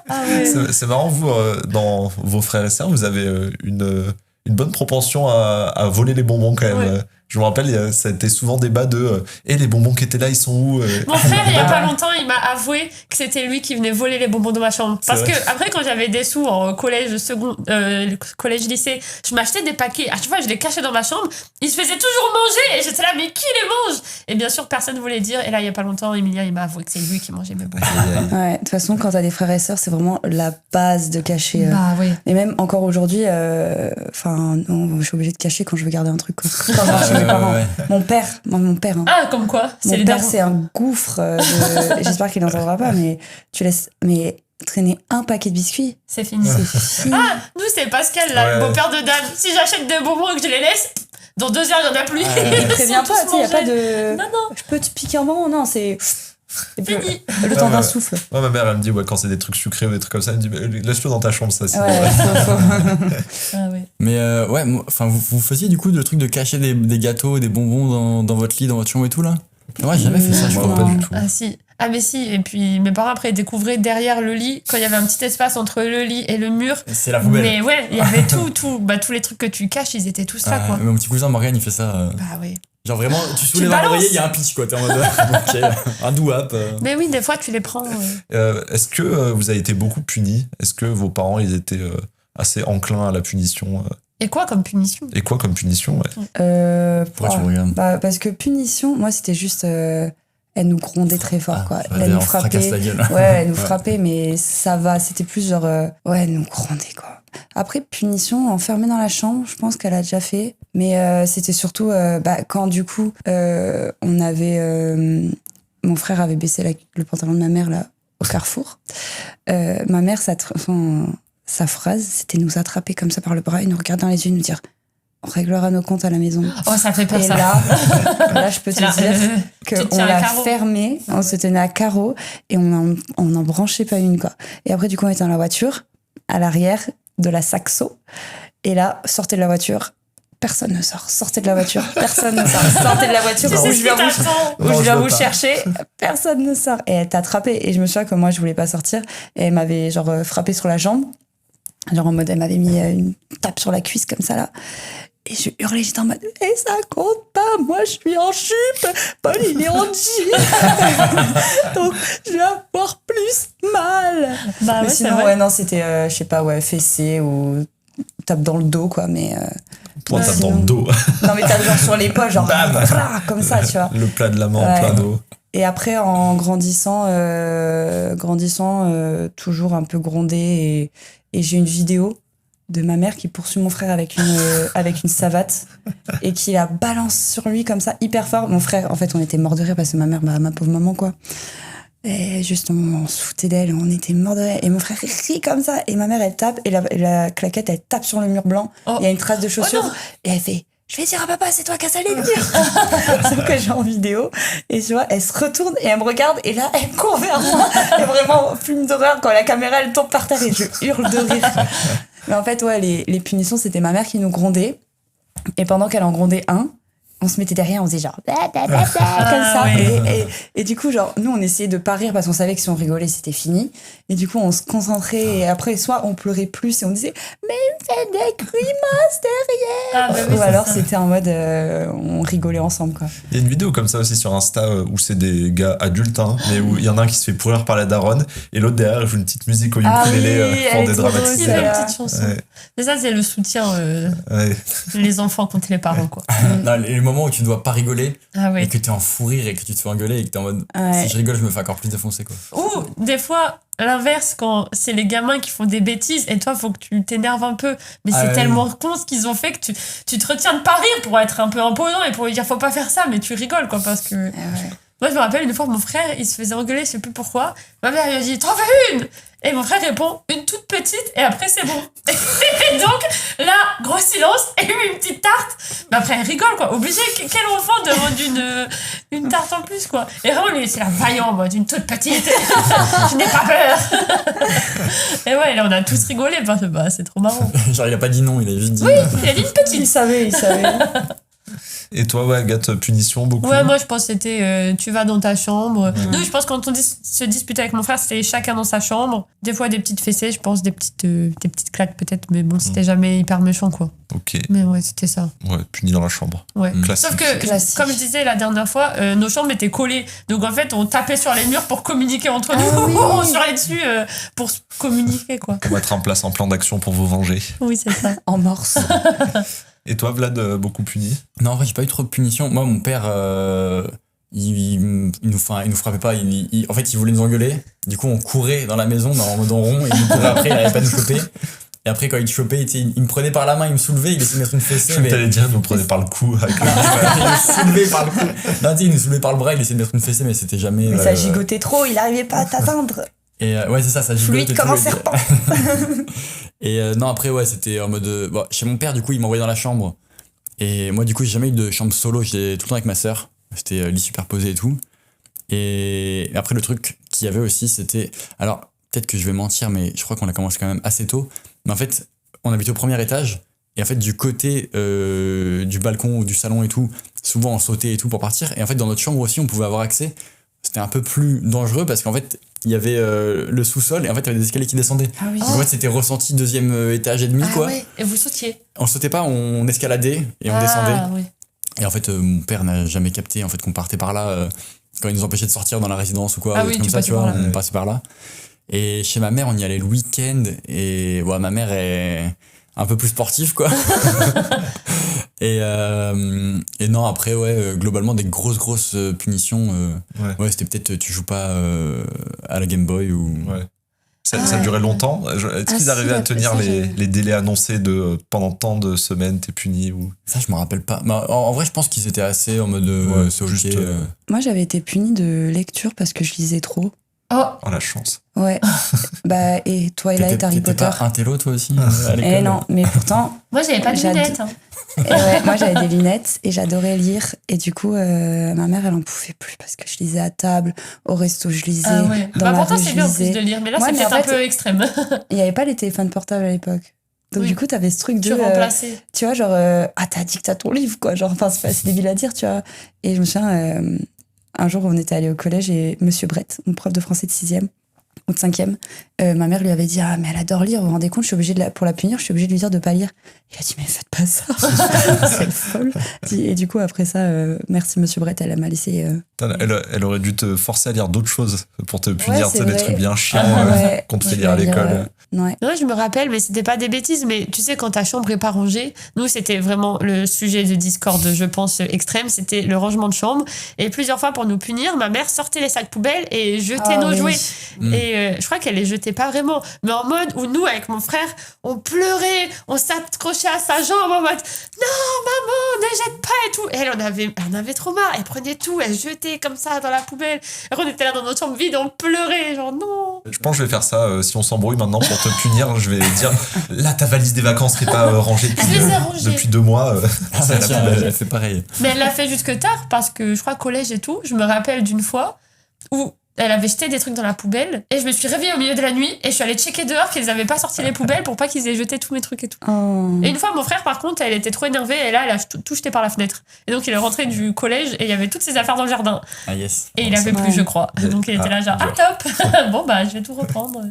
Ah ouais. C'est marrant, vous, dans vos frères et sœurs, vous avez une bonne propension à voler les bonbons quand même. Ouais. Je me rappelle, ça a été souvent débat de les bonbons qui étaient là, ils sont où Mon frère, il y a pas longtemps, il m'a avoué que c'était lui qui venait voler les bonbons de ma chambre. Parce C'est que vrai. après, quand j'avais des sous en collège, collège-lycée, je m'achetais des paquets. À chaque fois, je les cachais dans ma chambre. Ils se faisaient toujours manger. Et j'étais là, mais qui les mange? Et bien sûr, personne ne voulait dire. Et là, il y a pas longtemps, Emilien, il m'a avoué que c'est lui qui mangeait mes bonbons. Ouais, de toute façon, quand t'as des frères et sœurs, c'est vraiment la base de cacher. Bah oui. Et même encore aujourd'hui, non, je suis obligée de cacher quand je veux garder un truc, quoi. Quand je vais chez mes parents. Ouais. Mon père, hein. Ah, comme quoi? C'est Mon les père, darons. c'est un gouffre. J'espère qu'il n'entendra pas, mais tu laisses traîner un paquet de biscuits. C'est fini. C'est fini. Ah, nous, c'est Pascal, là, Ouais. le beau-père de Dan. Si j'achète des bonbons et que je les laisse, dans 2 heures, il n'y en a plus. Ils Préviens sont pas, tous tu sais, y a pas mangés. de. Non, non. Je peux te piquer un moment, non, c'est. Fini. Le temps Ouais, d'un ouais. souffle. Moi, ma mère, elle me dit, quand c'est des trucs sucrés ou des trucs comme ça, elle me dit, laisse-le dans ta chambre, ça. C'est Ouais, faut. Ah ouais. Mais enfin, vous faisiez du coup le truc de cacher des gâteaux, des bonbons dans votre lit, dans votre chambre et tout là? Ouais, j'ai jamais fait ça, je Moi, crois. pas du tout. Ah si. Ah mais si. Et puis mes parents après découvraient derrière le lit, quand il y avait un petit espace entre le lit et le mur. C'est la poubelle. Mais ouais, il y avait tout. Bah tous les trucs que tu caches, ils étaient tous là quoi. Mon petit cousin Morgan, il fait ça. Bah oui. Genre vraiment, tu soulèves un balances. oreiller, il y a un pitch quoi. T'es en mode, ok, un do-up. Mais oui, des fois tu les prends. Est-ce que vous avez été beaucoup punis? Est-ce que vos parents, ils étaient assez enclins à la punition Et quoi comme punition? Et quoi comme punition, ouais. Pourquoi tu me regardes? Bah, parce que punition, moi, c'était juste. Elle nous grondait très fort, quoi. Elle Elle nous fracasse frappait. la gueule. Ouais, elle nous frappait, mais ça va. C'était plus genre. Ouais, elle nous grondait, quoi. Après, punition, enfermée dans la chambre, je pense qu'elle a déjà fait. Mais c'était surtout quand, du coup, on avait. Mon frère avait baissé le pantalon de ma mère, là, au Carrefour. Ma mère, sa phrase, c'était nous attraper comme ça par le bras et nous regarder dans les yeux et nous dire on réglera nos comptes à la maison. Oh, ça fait peur, et ça. Là, je peux te dire qu'on l'a fermé, on se tenait à carreau et on n'en branchait pas une, quoi. Et après, du coup, on était dans la voiture, à l'arrière de la Saxo. Et là, sortez de la voiture. Personne ne sort. Sortez de la voiture. Personne ne sort. Sortez de la voiture. Tu sais ce qui je viens vous chercher. Personne ne sort. Et elle t'a attrapé. Et je me souviens que moi, je voulais pas sortir. Et elle m'avait frappé sur la jambe. Genre en mode, elle m'avait mis une tape sur la cuisse comme ça là. Et je hurlais, j'étais en mode, ça compte pas, moi je suis en jupe, Paul il est en jean. Donc je vais avoir plus mal. Bah mais ouais, sinon, non, c'était, je sais pas, fessé ou tape dans le dos, quoi, mais. Pour tape dans le dos. Non, mais tape genre sur l'épaule, genre, comme ça, tu vois. Le plat de la main en plein dos. Et après, en grandissant, toujours un peu grondé, et j'ai une vidéo de ma mère qui poursuit mon frère avec une savate et qui la balance sur lui comme ça hyper fort. Mon frère, en fait, on était morts de rire parce que ma mère, ma pauvre maman, quoi. Et juste, on se foutait d'elle, on était morts de rire. Et mon frère rit comme ça. Et ma mère, elle tape, et la claquette, elle tape sur le mur blanc. Il y a une trace de chaussure. Et elle fait, je vais dire à papa, c'est toi qui as salé le mur. Sauf que j'ai en vidéo. Et tu vois, elle se retourne et elle me regarde. Et là, elle court vers moi. Et vraiment, film d'horreur, quand la caméra, elle tombe par terre et je hurle de rire. Mais en fait, les punitions, c'était ma mère qui nous grondait. Et pendant qu'elle en grondait un, on se mettait derrière, on faisait genre comme ça. Ouais. Et du coup, genre, nous, on essayait de pas rire parce qu'on savait que si on rigolait, c'était fini. Et du coup, on se concentrait. Et après, soit on pleurait plus et on disait mais il me fait des grimaces derrière. Ou alors, c'était en mode on rigolait ensemble, quoi. Il y a une vidéo comme ça aussi sur Insta où c'est des gars adultes, hein, mais où il y en a un qui se fait pourrir par la daronne et l'autre derrière il joue une petite musique au ukulélé pour dédramatiser. C'est la petite chanson. Ouais. Mais ça, c'est le soutien les enfants contre les parents, quoi. Non, les moments où tu dois pas rigoler et que t'es en fou rire et que tu te fais engueuler et que t'es en mode si je rigole, je me fais encore plus défoncer, quoi. Ou des fois, l'inverse, quand c'est les gamins qui font des bêtises et toi, faut que tu t'énerves un peu. Mais c'est tellement con ce qu'ils ont fait que tu te retiens de pas rire pour être un peu imposant et pour lui dire faut pas faire ça, mais tu rigoles, quoi, parce que. Moi, je me rappelle une fois, mon frère, il se faisait engueuler, je sais plus pourquoi. Ma mère lui a dit t'en fais une. Et mon frère répond une toute petite et après c'est bon. Et donc là, gros silence et une petite tarte. Mais après elle rigole, quoi. Obligé, quel enfant demande une tarte en plus, quoi. Et vraiment lui c'est la vaillant en mode une toute petite. Je n'ai pas peur. Et ouais, là on a tous rigolé parce que c'est trop marrant. Genre il a pas dit non, il a juste dit. Oui, il a dit une petite. Il savait. Et toi, Agathe, punition beaucoup? Ouais, moi je pense que c'était tu vas dans ta chambre. Nous, je pense que quand on se disputait avec mon frère, c'était chacun dans sa chambre. Des fois des petites fessées, je pense, des petites claques peut-être, mais bon, c'était jamais hyper méchant, quoi. Ok. Mais ouais, c'était ça. Ouais, puni dans la chambre. Ouais. Classique. Sauf que, comme je disais la dernière fois, nos chambres étaient collées. Donc en fait, on tapait sur les murs pour communiquer entre nous. On se hurlait dessus pour communiquer, quoi. Pour mettre en place un plan d'action pour vous venger. Oui, c'est ça. En morse. Et toi, Vlad, beaucoup puni? Non, en vrai, j'ai pas eu trop de punitions. Moi, mon père, il nous frappait pas. En fait, il voulait nous engueuler. Du coup, on courait dans la maison, en mode en rond, et il nous courait après, il arrêtait pas de nous choper. Et après, quand il te chopait, il me prenait par la main, il me soulevait, il essayait de mettre une fessée. Je t'allais dire, il nous prenait par le cou. Avec le... il me soulevait par le cou. Non, il nous soulevait par le bras, il essayait de mettre une fessée, mais c'était jamais. Mais ça gigotait trop, il arrivait pas à t'atteindre. Et ouais, c'est ça gigotait. Fluide comme un serpent. Et non, après, ouais, c'était en mode. Chez mon père, du coup, il m'envoyait dans la chambre. Et moi, du coup, j'ai jamais eu de chambre solo, j'étais tout le temps avec ma sœur. C'était lit superposé et tout. Et après, le truc qu'il y avait aussi, c'était. Alors, peut-être que je vais mentir, mais je crois qu'on a commencé quand même assez tôt. Mais en fait, on habitait au premier étage. Et en fait, du côté du balcon ou du salon et tout, souvent on sautait et tout pour partir. Et en fait, dans notre chambre aussi, on pouvait avoir accès. C'était un peu plus dangereux parce qu'en fait, il y avait le sous-sol et en fait, il y avait des escaliers qui descendaient. Ah oui. Donc, en fait, c'était ressenti deuxième étage et demi, quoi. Ouais. Et vous sautiez? On sautait pas, on escaladait et on descendait. Oui. Et en fait, mon père n'a jamais capté en fait, qu'on partait par là quand il nous empêchait de sortir dans la résidence ou quoi. Ah oui, comme ça, tu vois, on passait par là. Et chez ma mère, on y allait le week-end. Et ma mère est un peu plus sportive, quoi. Et non, après, globalement, des grosses punitions. Ouais, c'était peut-être tu joues pas à la Game Boy ou. Ouais. Ça durait longtemps. Est-ce qu'ils arrivaient à tenir les délais annoncés de pendant tant de semaines, t'es puni ou... Ça, je me rappelle pas. En vrai, je pense qu'ils étaient assez en mode c'est juste. Moi, j'avais été punie de lecture parce que je lisais trop. Oh, la chance. Ouais. Bah, et Twilight, Harry T'étais Potter. pas un télo, toi aussi, à l'école? Eh non, mais pourtant, moi, j'avais pas de lunettes. Hein. ouais, moi j'avais des lunettes et j'adorais lire. Et du coup, ma mère, elle en pouvait plus parce que je lisais à table, au resto, je lisais. Ah ouais. Dans la pourtant, rue, c'est je bien en plus lisais. de lire, mais là, Ouais, c'est mais peut-être en un fait, peu extrême. Il n'y avait pas les téléphones portables à l'époque. Donc Oui. du coup, t'avais ce truc de... Tu remplaçais. tu vois, genre, t'as dit que t'as ton livre, quoi. Genre, enfin, c'est débile à dire, tu vois. Et je me souviens, un jour, on était allé au collège et Monsieur Brett, mon prof de français de 6e ou de 5e, ma mère lui avait dit « Ah, mais elle adore lire, vous vous rendez compte, je suis obligée pour la punir, je suis obligée de lui dire de pas lire. » Il a dit « Mais faites pas ça, c'est folle. » Et du coup, après ça, merci Monsieur Brett, elle m'a laissé... Elle aurait dû te forcer à lire d'autres choses pour te punir, c'est tu sais, des vrai. trucs bien chiants Ouais, qu'on te fait je lire à vais lire, l'école. Ouais. Ouais, je me rappelle, mais c'était pas des bêtises. Mais tu sais, quand ta chambre est pas rangée, nous, c'était vraiment le sujet de discorde, je pense, extrême. C'était le rangement de chambre. Et plusieurs fois, pour nous punir, ma mère sortait les sacs poubelles et jetait nos jouets. Et je crois qu'elle les jetait pas vraiment. Mais en mode où nous, avec mon frère, on pleurait, on s'accrochait à sa jambe en mode « Non, maman, ne jette pas !» et tout. Et elle en avait trop marre. Elle prenait tout, elle jetait comme ça dans la poubelle. Et on était là dans notre chambre vide, on pleurait, genre non. Je pense que je vais faire ça si on s'embrouille maintenant pour te punir. Je vais dire là, ta valise des vacances n'est pas rangée depuis 2 mois. Ah, tiens, elle fait pareil. Mais elle l'a fait jusque tard parce que je crois collège et tout. Je me rappelle d'une fois où elle avait jeté des trucs dans la poubelle et je me suis réveillée au milieu de la nuit et je suis allée checker dehors qu'ils n'avaient pas sorti les poubelles pour pas qu'ils aient jeté tous mes trucs et tout. Oh. Et une fois, mon frère, par contre, elle était trop énervée et là, elle a tout jeté par la fenêtre. Et donc, il est rentré du collège et il y avait toutes ses affaires dans le jardin. Ah yes. Et il avait plus, je crois. Et donc, il était là genre, top. Bon, bah, je vais tout reprendre.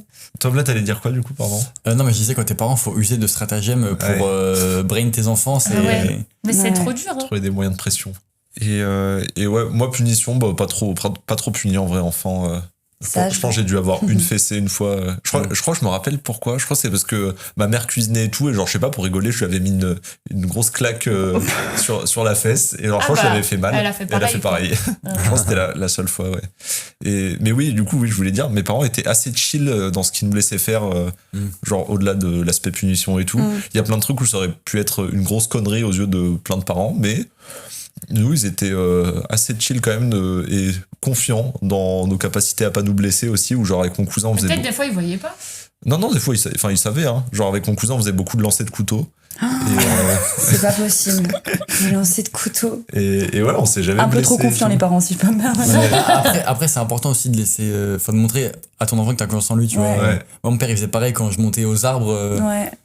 Tom, là, t'allais dire quoi, du coup, pardon? Non, mais je disais, quand t'es parent, faut user de stratagèmes pour brain tes enfants. C'est... ouais. Mais c'est trop dur. Hein. Trouver des moyens de pression. Et ouais, moi, punition, bah, pas trop puni en vrai, enfant. Je pense que j'ai dû avoir une fessée une fois. Je crois que je me rappelle pourquoi. Je crois que c'est parce que ma mère cuisinait et tout. Et genre, je sais pas, pour rigoler, je lui avais mis une grosse claque sur la fesse. Et genre, je crois que je l'avais fait mal. Elle a fait pareil. Je pense que c'était la seule fois, ouais. Mais oui, du coup, oui, je voulais dire, mes parents étaient assez chill dans ce qu'ils nous laissaient faire, genre au-delà de l'aspect punition et tout. Il y a plein de trucs où ça aurait pu être une grosse connerie aux yeux de plein de parents, mais nous, ils étaient assez chill quand même et confiants dans nos capacités à pas nous blesser aussi, ou genre avec mon cousin on faisait... Peut-être des fois, ils voyaient pas. Non, des fois, ils savaient, hein. Genre avec mon cousin on faisait beaucoup de lancers de couteau. C'est pas possible. J'ai lancé de couteau. Et voilà, on s'est jamais blessé. Un peu trop confiant les parents, si je peux me permettre. Après, c'est important aussi de laisser, de montrer à ton enfant que t'as confiance en lui, tu vois. Ouais. Moi, mon père, il faisait pareil quand je montais aux arbres.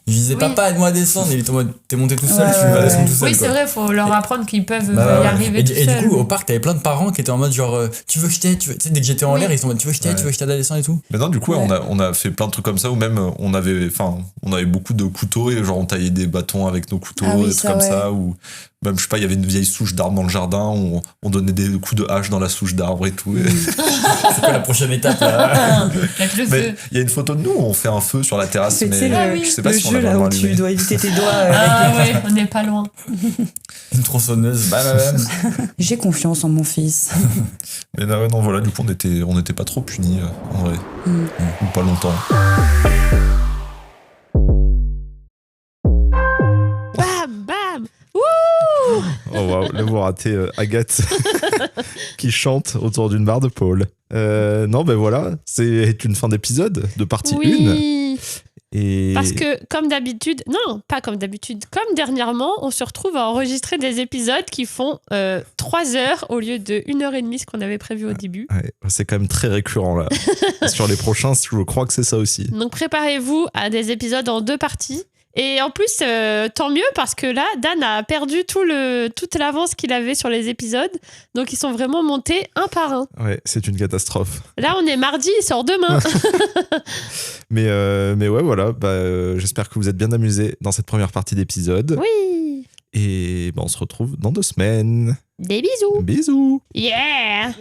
Je disais, papa, aide-moi à descendre. Et il était en mode, t'es monté tout seul, tu vas descendre tout seul. Oui, c'est vrai, faut leur apprendre qu'ils peuvent y arriver tout et seuls. du coup, au parc, t'avais plein de parents qui étaient en mode, genre, tu veux que je t'aide, tu sais, dès que j'étais en l'air, ils étaient en mode, tu veux que je t'aide à descendre et tout. Mais non, du coup, on a fait plein de trucs comme ça, ou même on avait beaucoup de couteaux, et genre on taillait des bâtons avec nos couteaux, des trucs comme ça, ou même, je sais pas, il y avait une vieille souche d'arbre dans le jardin, on donnait des coups de hache dans la souche d'arbre et tout. C'est quoi la prochaine étape, là? Mais il y a une photo de nous où on fait un feu sur la terrasse, mais je sais pas le si on jeu l'a là vraiment où tu allumé. dois éviter tes doigts. Ah ouais, on n'est pas loin. Une tronçonneuse, J'ai confiance en mon fils. Mais non, voilà, du coup, on était pas trop punis, en vrai. Ou pas longtemps. Bam, bam. Oh waouh, là vous ratez Agathe qui chante autour d'une barre de Paul. Non, ben voilà, c'est une fin d'épisode de partie 1. Oui. Et... Parce que, comme d'habitude, non, pas comme d'habitude, comme dernièrement, on se retrouve à enregistrer des épisodes qui font 3 heures au lieu de 1h30, ce qu'on avait prévu au début. Ouais, c'est quand même très récurrent là. Sur les prochains, je crois que c'est ça aussi. Donc préparez-vous à des épisodes en 2 parties. Et en plus, tant mieux parce que là, Dan a perdu toute l'avance qu'il avait sur les épisodes. Donc ils sont vraiment montés un par un. Ouais, c'est une catastrophe. Là, on est mardi, il sort demain. Mais ouais, voilà, j'espère que vous êtes bien amusés dans cette première partie d'épisode. Oui. Et on se retrouve dans 2 semaines. Des bisous. Bisous. Yeah.